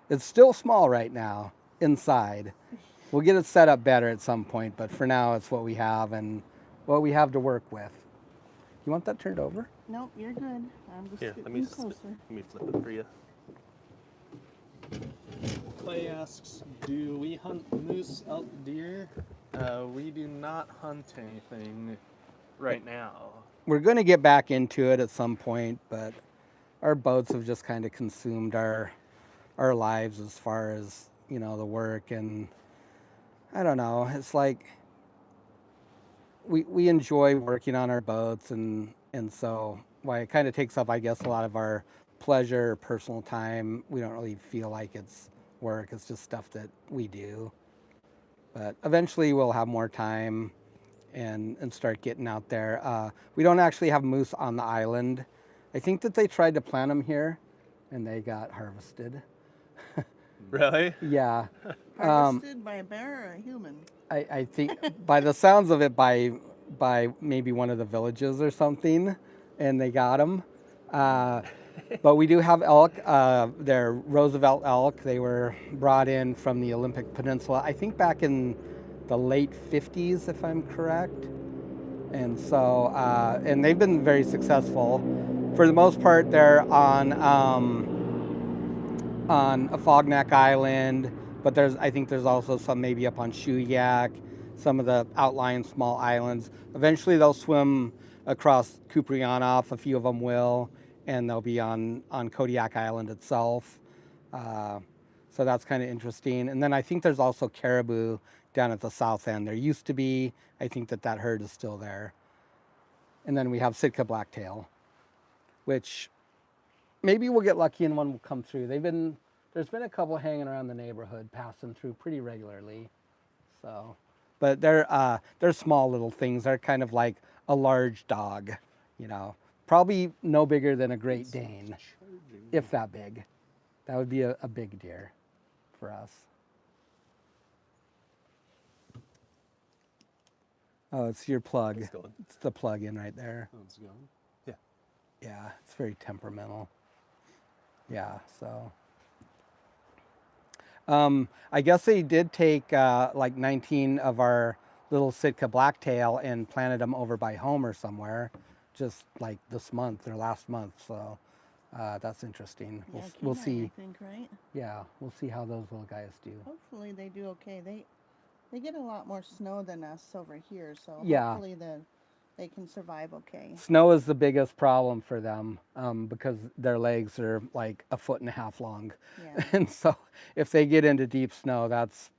it's still small right now inside. We'll get it set up better at some point, but for now it's what we have and what we have to work with. You want that turned over? Nope, you're good. I'm just Here, getting closer. let me flip it for you. Clay asks, do we hunt moose, elk, deer? We do not hunt anything right now. We're going to get back into it at some point, but our boats have just kind of consumed our lives as far as, you know, the work. And I don't know, it's like we enjoy working on our boats, and so why it kind of takes up, I guess, a lot of our pleasure or personal time. We don't really feel like it's work. It's just stuff that we do. But eventually we'll have more time and start getting out there. We don't actually have moose on the island. I think that they tried to plant them here and they got harvested. Really? Yeah. Harvested by a bear or a human? I think by the sounds of it, by maybe one of the villages or something, and they got them. But we do have elk. They're Roosevelt elk. They were brought in from the Olympic Peninsula, I think back in the late 50s, if I'm correct. And so, and they've been very successful. For the most part, they're on a Fogneck Island, but I think there's also some maybe up on Shuyak, some of the outlying small islands. Eventually they'll swim across Kuprianof, a few of them will, and they'll be on Kodiak Island itself. So that's kind of interesting. And then I think there's also caribou down at the south end. There used to be. I think that herd is still there. And then we have Sitka blacktail, which maybe we'll get lucky and one will come through. There's been a couple hanging around the neighborhood, passing through pretty regularly. So, but they're small little things. They're kind of like a large dog, you know, probably no bigger than a Great Dane, if that big. That would be a big deer for us. Oh, it's your plug. It's going. It's the plug in right there. Oh, it's going. Yeah, it's very temperamental. Yeah, so. I guess they did take like 19 of our little Sitka blacktail and planted them over by Homer somewhere, just like this month or last month. So that's interesting. Yeah, We'll canine, see. I think, right? Yeah, we'll see how those little guys do. Hopefully they do okay. They get a lot more snow than us over here, so Yeah. hopefully they can survive okay. Snow is the biggest problem for them because their legs are like 1.5 feet long. Yeah. And so if they get into deep snow, that's,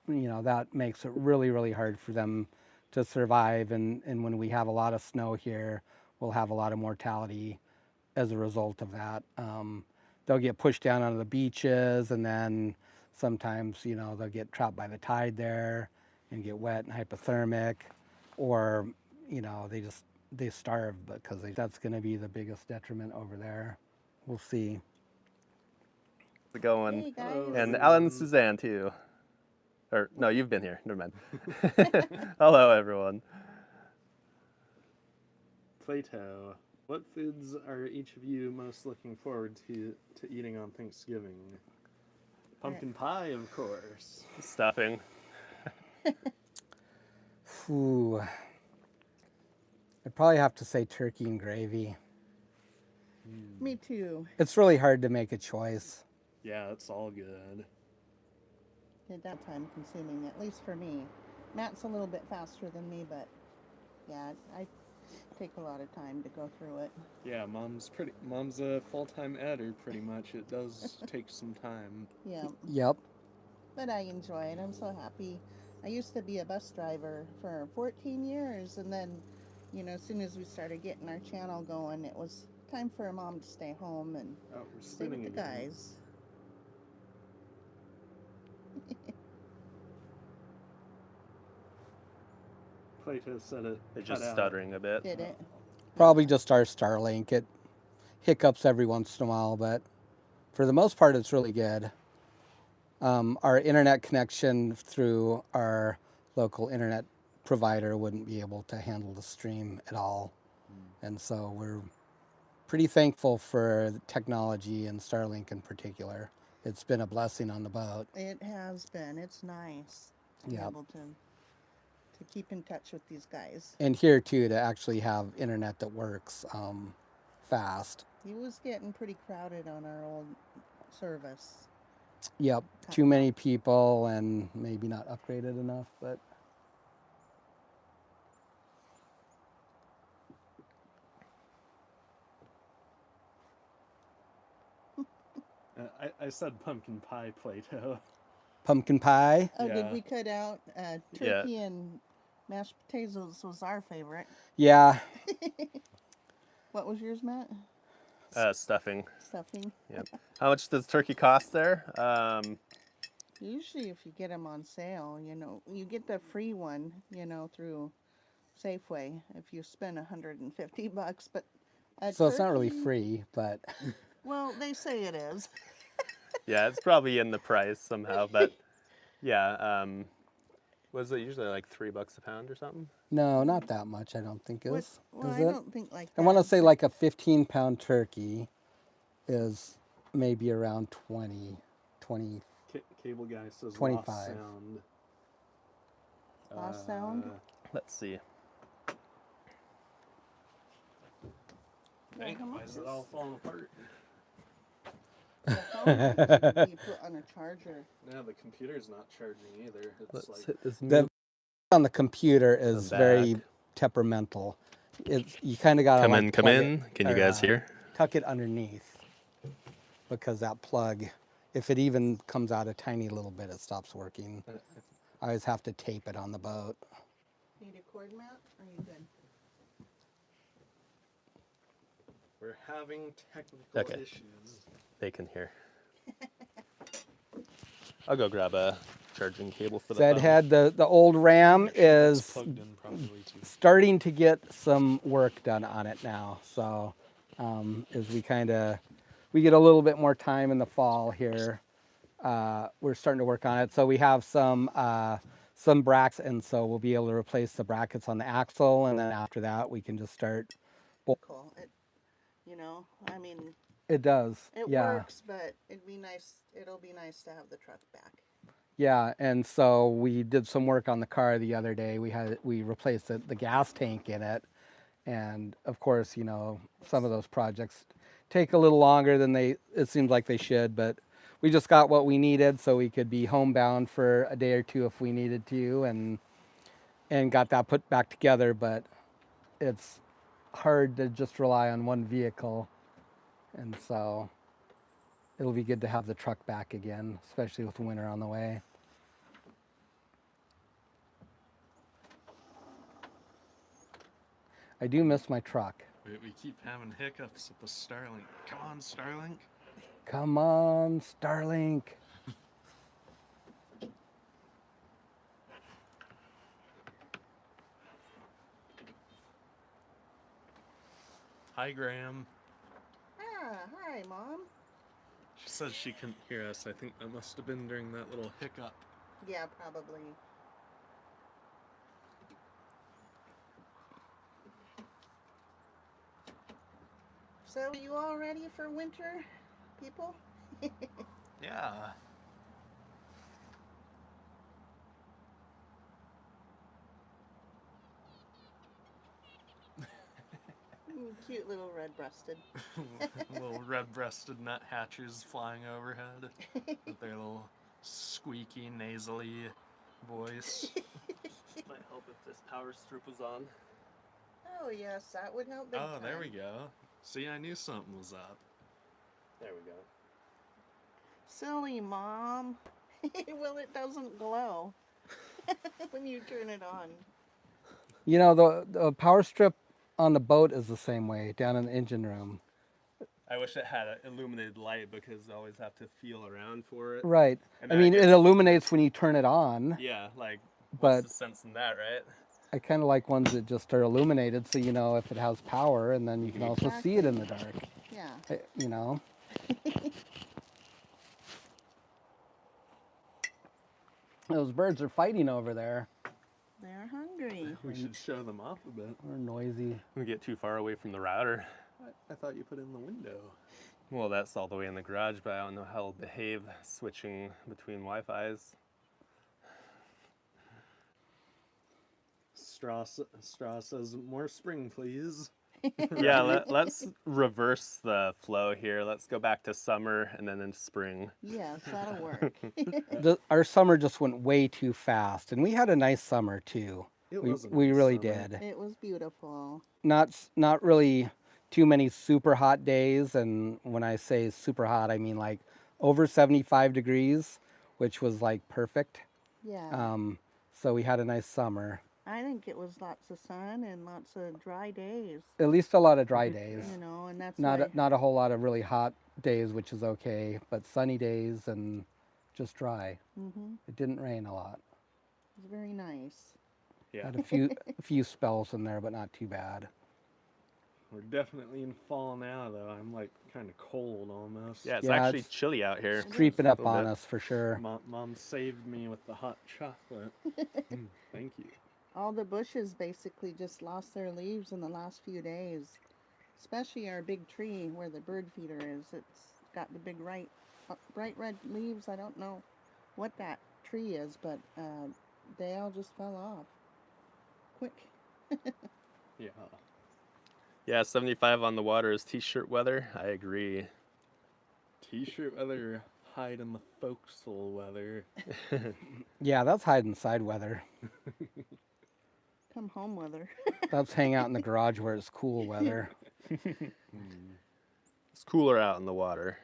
you know, that makes it really, really hard for them to survive. And when we have a lot of snow here, we'll have a lot of mortality as a result of that. They'll get pushed down onto the beaches, and then sometimes, you know, they'll get trapped by the tide there and get wet and hypothermic, or, you know, they starve because that's going to be the biggest detriment over there. We'll see. How's it going? Hey guys. And Alan and Suzanne too. Or no, you've been here. Never mind. Hello, everyone. Plato, what foods are each of you most looking forward to eating on Thanksgiving? Pumpkin pie, of course. Stuffing. Ooh. I'd probably have to say turkey and gravy. Me too. It's really hard to make a choice. Yeah, it's all good. At that time consuming, at least for me. Matt's a little bit faster than me, but yeah, I take a lot of time to go through it. Yeah, mom's a full-time editor pretty much. It does take some time. Yeah, Yep. but I enjoy it. I'm so happy. I used to be a bus driver for 14 years, and then you know, as soon as we started getting our channel going, it was time for Mom to stay home and Oh, we're stay with spinning the again. guys. Plato said it. They're cut just out. stuttering a bit. Did it? Probably just our Starlink. It hiccups every once in a while, but for the most part, it's really good. Our internet connection through our local internet provider wouldn't be able to handle the stream at all. And so we're pretty thankful for the technology and Starlink in particular. It's been a blessing on the boat. It has been. It's nice to be Yeah. able to keep in touch with these guys. And here too, to actually have internet that works fast. He was getting pretty crowded on our old service. Yep, too many people and maybe not upgraded enough, but I said pumpkin pie, Plato. pumpkin pie. Oh, Yeah. did we cut out turkey and mashed potatoes was our favorite. Yeah, What was yours, Matt? Stuffing. Stuffing. Yep. How much does turkey cost there? Usually if you get them on sale, you know, you get the free one, you know, through Safeway if you spend $150, but so it's not really turkey- free, but Well, they say it is. Yeah, it's probably in the price somehow, but yeah. Was it usually like $3 a pound or something? no, not that much. I don't think What- is. well, Is I it? don't think like I want to that. say like a 15-pound turkey is maybe around 20. Cable guy says 25. lost sound. Lost sound? Let's see. Dang, come why on. is it all falling apart? The phone you put on a charger. No, the computer's not charging either. It's Let's like hit this The on the computer the is very back. temperamental. It's you kind of got to Come like in, come plug in. it, Can you or, guys hear? Tuck it underneath because that plug, if it even comes out a tiny little bit, it stops working. I always have to tape it on the boat. Need a cord, Matt? Are you good? we're having technical Okay. issues. They can hear. I'll go grab a charging cable for the Zed phone. had the old Ram Make sure it's is plugged in properly too. starting to get some work done on it now. So as we get a little bit more time in the fall here, we're starting to work on it. So we have some brackets, and so we'll be able to replace the brackets on the axle, and then after that we can just start. Cool. You know, I mean, It does. it Yeah. works, but it'd be nice. It'll be nice to have the truck back. Yeah, and so we did some work on the car the other day. We replaced the gas tank in it, and of course, you know, some of those projects take a little longer than it seems like they should, but we just got what we needed so we could be homebound for a day or two if we needed to, and got that put back together. But it's hard to just rely on one vehicle, and so it'll be good to have the truck back again, especially with winter on the way. I do miss my truck. We keep having hiccups at the Starlink. Come on, Starlink. Come on, Starlink. Hi, Graham. Ah, hi, Mom. She says she couldn't hear us. I think that must have been during that little hiccup. Yeah, probably. So, are you all ready for winter, people? Yeah. Cute little red-breasted. Little red-breasted nuthatchers flying overhead with their little squeaky, nasally voice. Might help if this power strip was on. Oh, yes, that would help big Oh, time. there we go. See, I knew something was up. There we go. Silly, Mom. Well, it doesn't glow when you turn it on. You know, the power strip on the boat is the same way, down in the engine room. I wish it had an illuminated light because I always have to feel around for it. Right. And I then mean, it gets- illuminates when you turn it on, Yeah, like but what's the sense in that, right? I kind of like ones that just are illuminated so you know if it has power, and then you can also see it in the dark. Yeah. You know? Those birds are fighting over there. They're hungry. We should show them off a bit. They're noisy. We get too far away from the router. I thought you put in the window. Well, that's all the way in the garage, but I don't know how it'll behave switching between Wi-Fi's. Straw says, more spring, please. Yeah, let's reverse the flow here. Let's go back to summer and then into spring. Yes, that'll work. Our summer just went way too fast, and we had a nice summer too. It We, was a we nice really summer. did. It was beautiful. Not really too many super hot days, and when I say super hot, I mean like over 75 degrees, which was like perfect. Yeah. So we had a nice summer. I think it was lots of sun and lots of dry days, At least a lot of dry days. you know, and that's Not why, not a whole lot of really hot days, which is okay, but sunny days and just dry. It didn't rain a lot. it was very nice. Yeah. Had a few spells in there, but not too bad. We're definitely in fall now, though. I'm like kind of cold almost. Yeah, it's Yeah, actually it's- chilly out here. Creeping up Little on bit. us for sure. Mom saved me with the hot chocolate. Thank you. All the bushes basically just lost their leaves in the last few days, especially our big tree where the bird feeder is. It's got the big bright red leaves. I don't know what that tree is, but they all just fell off quick. Yeah. Yeah, 75 on the water is t-shirt weather. I agree. T-shirt weather, hide in the forecastle weather. Yeah, that's hide inside weather. Come home weather. That's hang out in the garage where it's cool weather. It's cooler out in the water.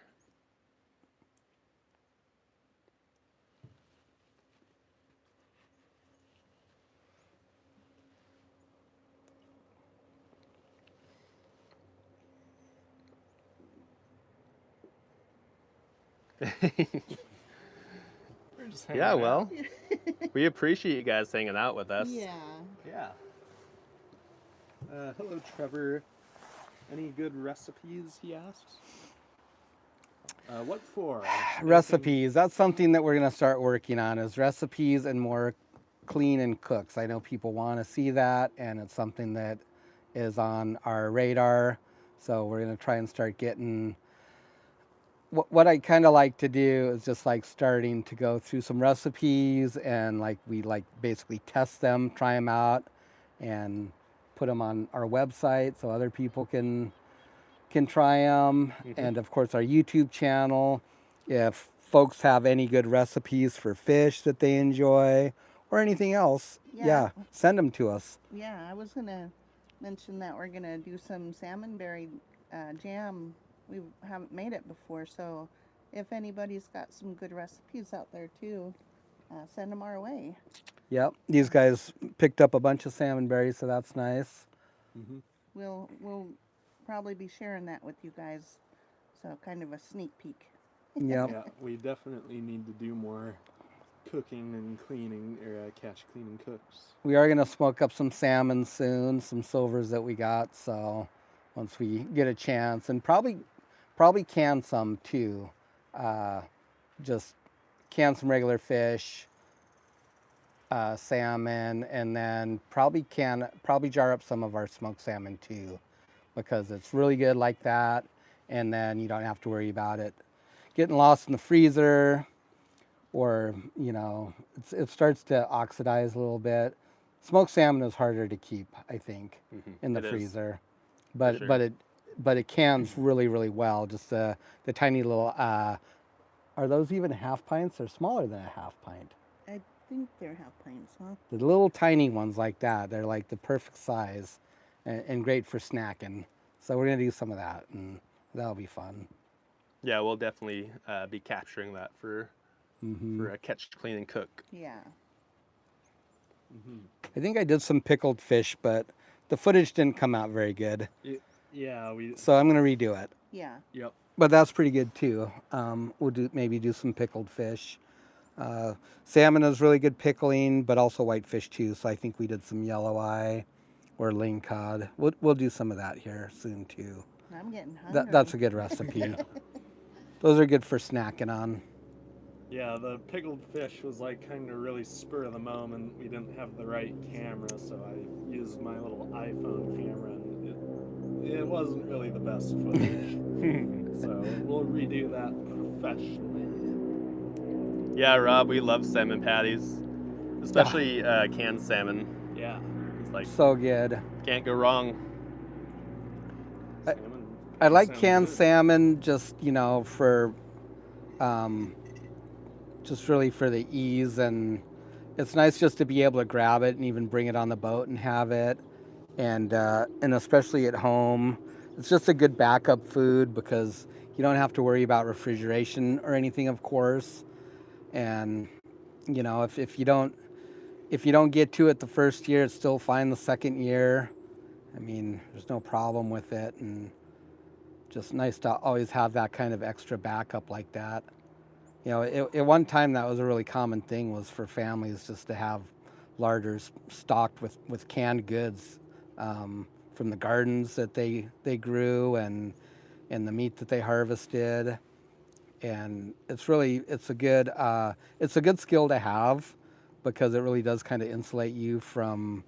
We're just hanging Yeah, out. well, we appreciate you guys hanging out with us. Yeah. Yeah. Hello, Trevor. Any good recipes, he asks? What for? Recipes. That's something that we're going to start working on is recipes and more clean and cooks. I know people want to see that, and it's something that is on our radar. So we're going to try and start getting what I kind of like to do is just like starting to go through some recipes and like we like basically test them, try them out, and put them on our website so other people can try them. And of course our YouTube channel. If folks have any good recipes for fish that they enjoy or anything else, Yeah. send them to us. Yeah, I was gonna mention that we're gonna do some salmon berry jam. We haven't made it before, so if anybody's got some good recipes out there too, send them our way. Yep, these guys picked up a bunch of salmon berries, so that's nice. We'll probably be sharing that with you guys, so kind of a sneak peek. Yep. Yeah, we definitely need to do more cooking and cleaning, or catch, clean, and cooks. We are gonna smoke up some salmon soon, some silvers that we got. So once we get a chance, and probably can some too. Just can some regular fish, salmon, and then probably jar up some of our smoked salmon too, because it's really good like that. And then you don't have to worry about it getting lost in the freezer, or it starts to oxidize a little bit. Smoked salmon is harder to keep, I think, in the It is, freezer, but sure. but it cans really, really well. Just the tiny little are those even half pints? They're smaller than a half pint. I think they're half pints, huh? The little tiny ones like that, they're like the perfect size and great for snacking. So we're gonna do some of that, and that'll be fun. Yeah, we'll definitely be capturing that for a catch, clean, and cook. Yeah. I think I did some pickled fish, but the footage didn't come out very good, Yeah, we. so I'm gonna redo it. Yeah. Yep. But that's pretty good too. We'll maybe do some pickled fish. Salmon is really good pickling, but also whitefish too. So I think we did some yellow eye or lingcod. We'll do some of that here soon too. I'm getting hungry. That's a good recipe. Those are good for snacking on. Yeah, the pickled fish was like kind of really spur of the moment. We didn't have the right camera, so I used my little iPhone camera, and it wasn't really the best footage. So we'll redo that professionally. Yeah, Rob, we love salmon patties, especially canned salmon. Yeah. It's like So good. can't go wrong. Salmon. I like sounds canned good. salmon just, for just really for the ease, and it's nice just to be able to grab it and even bring it on the boat and have it, and especially at home. It's just a good backup food because you don't have to worry about refrigeration or anything, of course. And if you don't get to it the first year, it's still fine the second year. I mean, there's no problem with it, and just nice to always have that kind of extra backup like that. At one time that was a really common thing, was for families just to have larders stocked with canned goods from the gardens that they grew and the meat that they harvested. And it's a good skill to have, because it really does kind of insulate you from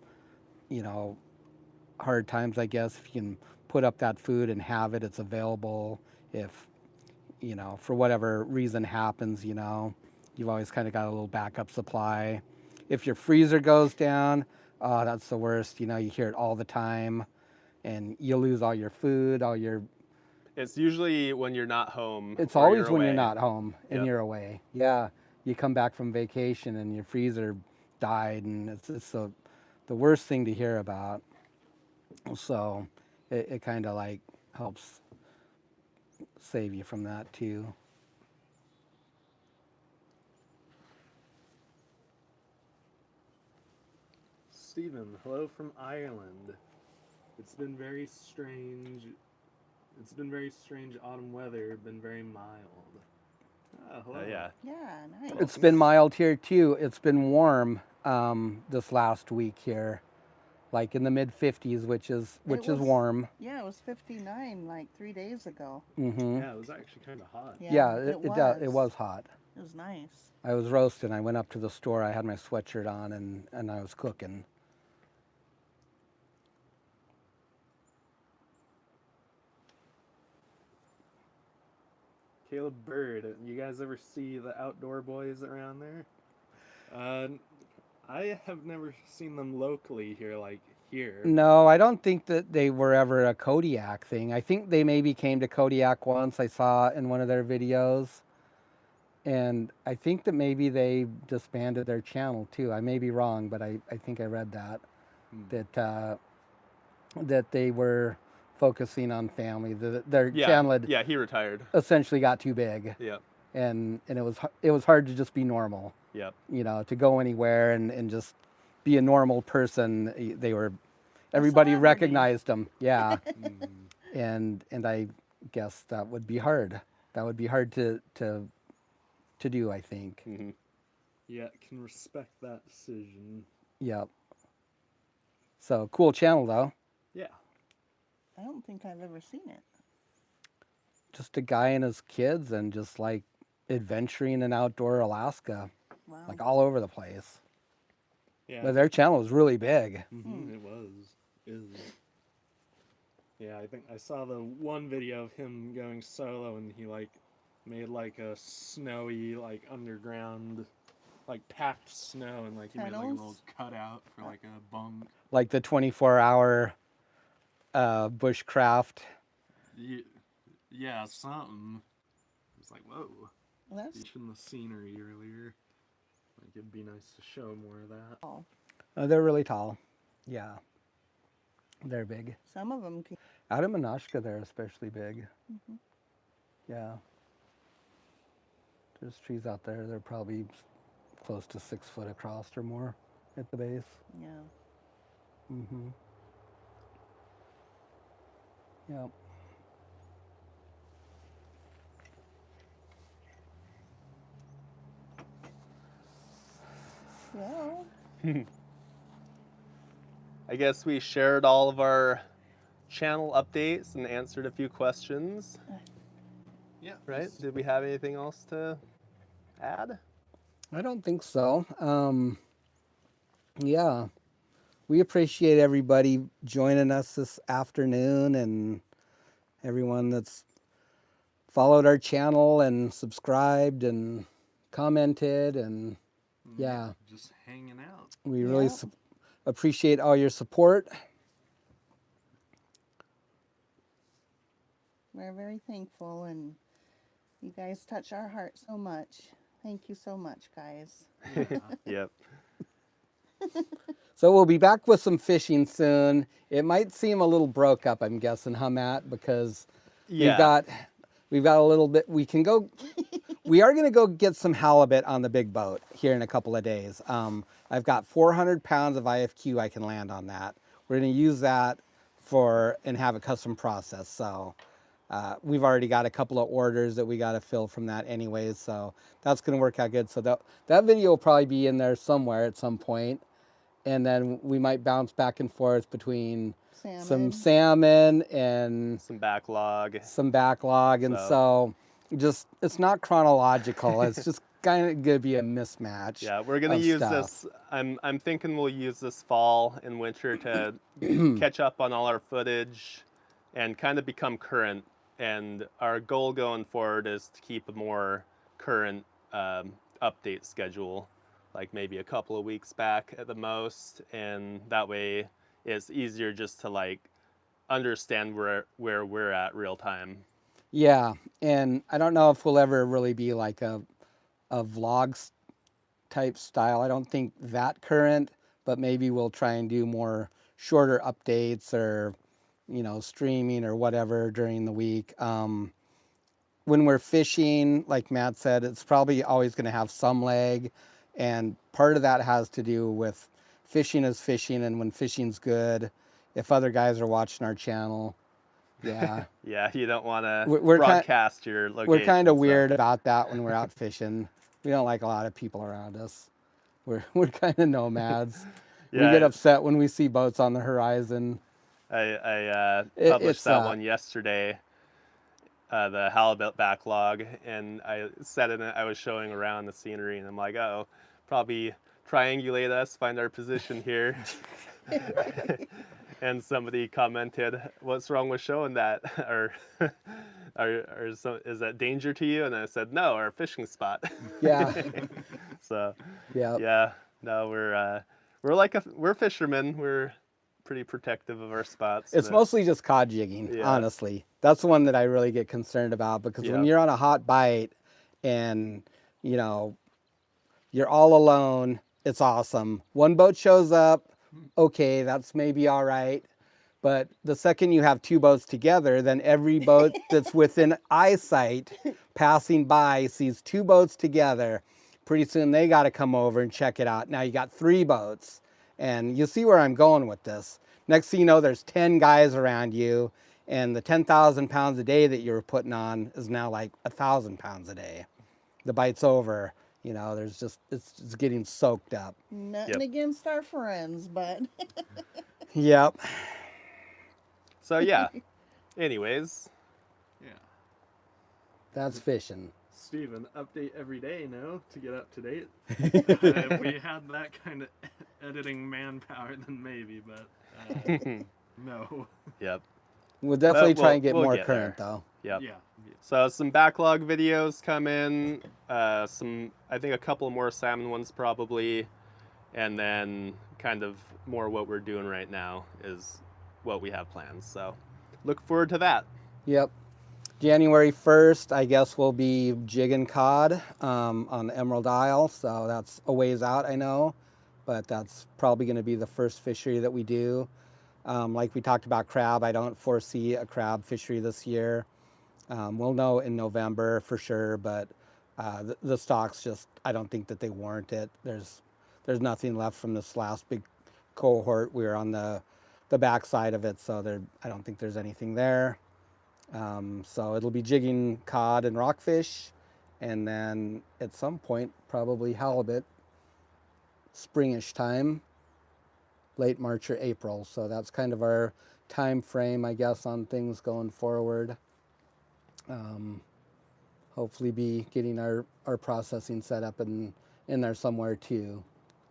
hard times, I guess. If you can put up that food and have it, it's available. If for whatever reason happens, you've always kind of got a little backup supply. If your freezer goes down, oh, that's the worst. You hear it all the time, and you lose all your food, It's usually when you're not home. It's or always you're when you're away. not home and Yep. you're away. Yeah, you come back from vacation and your freezer died, and it's the worst thing to hear about. So it kind of like helps save you from that too. Stephen, hello from Ireland. It's been very strange. It's been very strange autumn weather, been very mild. Hello. Yeah. Yeah, nice. It's been mild here too. It's been warm this last week here, like in the mid 50s, which is was- warm. Yeah, it was 59 like 3 days ago. Hmm. Yeah, it was actually kind of hot. Yeah, it was hot. It was nice. I was roasting. I went up to the store. I had my sweatshirt on, and I was cooking. Caleb Bird, you guys ever see the Outdoor Boys around there? I have never seen them locally here, like here. No, I don't think that they were ever a Kodiak thing. I think they maybe came to Kodiak once. I saw in one of their videos. And I think that maybe they disbanded their channel too. I may be wrong, but I think I read that. That they were focusing on family. Their channel had He retired. essentially got too big. Yep. And it was hard to just be normal. Yep. To go anywhere and just be a normal person. Everybody celebrity. recognized them. Yeah. And I guess that would be hard. That would be hard to do, I think. Mm-hmm. Yeah, can respect that decision. Yep. So cool channel though. Yeah. I don't think I've ever seen it. Just a guy and his kids and just like adventuring in outdoor Alaska, Wow. like all over the place. Yeah. But their channel is really big. It is. Yeah, I think I saw the one video of him going solo, and he like made like a snowy, like underground, like packed snow, and like he made like a little Tunnels? cutout for like a bunk. Like the 24-hour bushcraft. Yeah, something. It's like, whoa. Well, that's Teaching the scenery earlier. Like it'd be nice to show more of that. all. They're really tall. Yeah. They're big. Some of them can. Out in Minoshka, they're especially big. Yeah. There's trees out there. They're probably close to 6 foot across or more at the base. Yeah. Hmm. Yep. Well, I guess we shared all of our channel updates and answered a few questions, Yeah. right? Did we have anything else to add? I don't think so. Yeah, we appreciate everybody joining us this afternoon and everyone that's followed our channel and subscribed and commented. And yeah, Just hanging out. we really yeah. appreciate all your support. We're very thankful, and you guys touch our heart so much. Thank you so much, guys. Yep. So we'll be back with some fishing soon. It might seem a little broke up, I'm guessing, huh, Matt? Because Yeah. we've got a little bit. We can go. We are going to go get some halibut on the big boat here in a couple of days. I've got 400 pounds of IFQ I can land on that. We're going to use that and have a custom process. So we've already got a couple of orders that we got to fill from that anyways. So that's going to work out good. So that video will probably be in there somewhere at some point. And then we might bounce back and forth between some salmon and Some backlog. and so just it's not chronological. It's just kind of gonna be a mismatch. Yeah, we're gonna of use stuff. this. I'm thinking we'll use this fall and winter to catch up on all our footage and kind of become current. And our goal going forward is to keep a more current update schedule, like maybe a couple of weeks back at the most, and that way it's easier just to like understand where we're at real time. Yeah, and I don't know if we'll ever really be like a vlogs type style. I don't think that current, but maybe we'll try and do more shorter updates or streaming or whatever during the week. When we're fishing, like Matt said, it's probably always going to have some lag. And part of that has to do with fishing is fishing. And when fishing's good, if other guys are watching our channel, yeah. Yeah, you don't want to We're broadcast your location. We're kind of so. weird about that when we're out fishing. We don't like a lot of people around us. We're kind of nomads. Yeah, We get upset when we see boats on the horizon. I It's, published that one yesterday, the halibut backlog, and I said in it, I was showing around the scenery, and I'm like, oh, probably triangulate us, find our position here. And somebody commented, what's wrong with showing that? Is that danger to you? And I said, no, our fishing spot. Yeah. So, Yeah. yeah, no, we're fishermen. We're pretty protective of our spots. It's mostly just cod jigging, Yeah. honestly. That's the one that I really get concerned about, because when Yeah. you're on a hot bite and, you're all alone, it's awesome. One boat shows up, okay, that's maybe all right. But the second you have two boats together, then every boat that's within eyesight passing by sees two boats together. Pretty soon they got to come over and check it out. Now you got three boats. And you see where I'm going with this. Next thing you know, there's 10 guys around you, and the 10,000 pounds a day that you were putting on is now like 1,000 pounds a day. The bite's over. It's just getting soaked up. Nothing against our friends, but Yep. So yeah. Anyways, Yeah. That's fishing. Steven, update every day, no? To get up to date? If we had that kind of editing manpower, then maybe, but no. yep. We'll definitely try we'll- and get we'll more get current, there. though. Yep. Yeah. So some backlog videos come in, I think a couple more salmon ones probably, and then kind of more what we're doing right now is what we have planned. So look forward to that. Yep. January 1st, I guess we'll be jigging cod on the Emerald Isle. So that's a ways out, I know, but that's probably going to be the first fishery that we do. Like we talked about crab, I don't foresee a crab fishery this year. We'll know in November for sure, but the stocks I don't think that they warrant it. There's nothing left from this last big cohort. We were on the the backside of it, so I don't think there's anything there. So it'll be jigging cod and rockfish, and then at some point probably halibut, springish time, late March or April. So that's kind of our time frame, I guess, on things going forward. Hopefully be getting our processing set up in there somewhere too.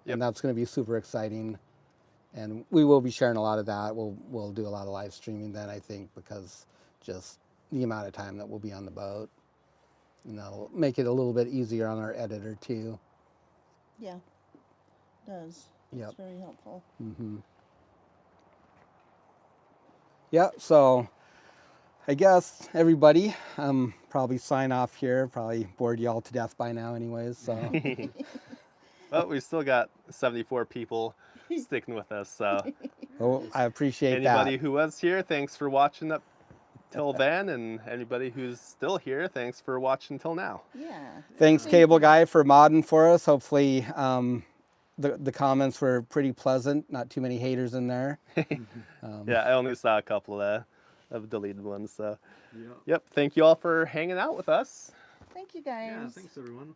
Yep. And that's going to be super exciting. And we will be sharing a lot of that. We'll do a lot of live streaming then, I think, because just the amount of time that we'll be on the boat. And that'll make it a little bit easier on our editor too. Yeah, it does. Yep. It's very helpful. Mm-hmm. Yeah, so I guess everybody, probably sign off here. Probably bored you all to death by now anyways, so. Well, we still got 74 people sticking with us, so Oh, I appreciate anybody that. who was here, thanks for watching up till then, and anybody who's still here, thanks for watching till now. Yeah. Thanks, Thank Cable you. Guy, for modding for us. Hopefully, the comments were pretty pleasant. Not too many haters in there. Yeah, I only saw a couple of deleted ones, so. Yeah. Yep, thank you all for hanging out with us. Thank you guys. Yeah, thanks everyone.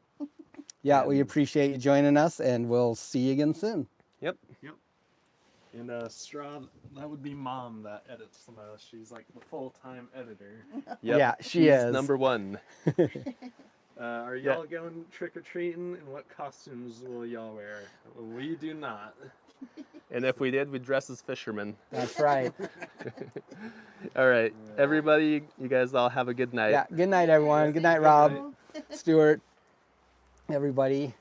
Yeah, we appreciate you joining us, and we'll see you again soon. Yep. And Straw, that would be Mom that edits the most. She's like the full-time editor. Yep. Yeah, she She's is. number one. Are y'all going trick-or-treating, and what costumes will y'all wear? We do not. And if we did, we'd dress as fishermen. That's right. All right, everybody, you guys all have a good night. Yeah. Good night, everyone. Good night, Rob, Stuart, everybody.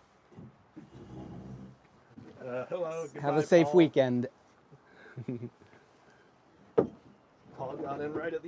Hello. Have a goodbye, safe Paul. weekend. Paul got in right at the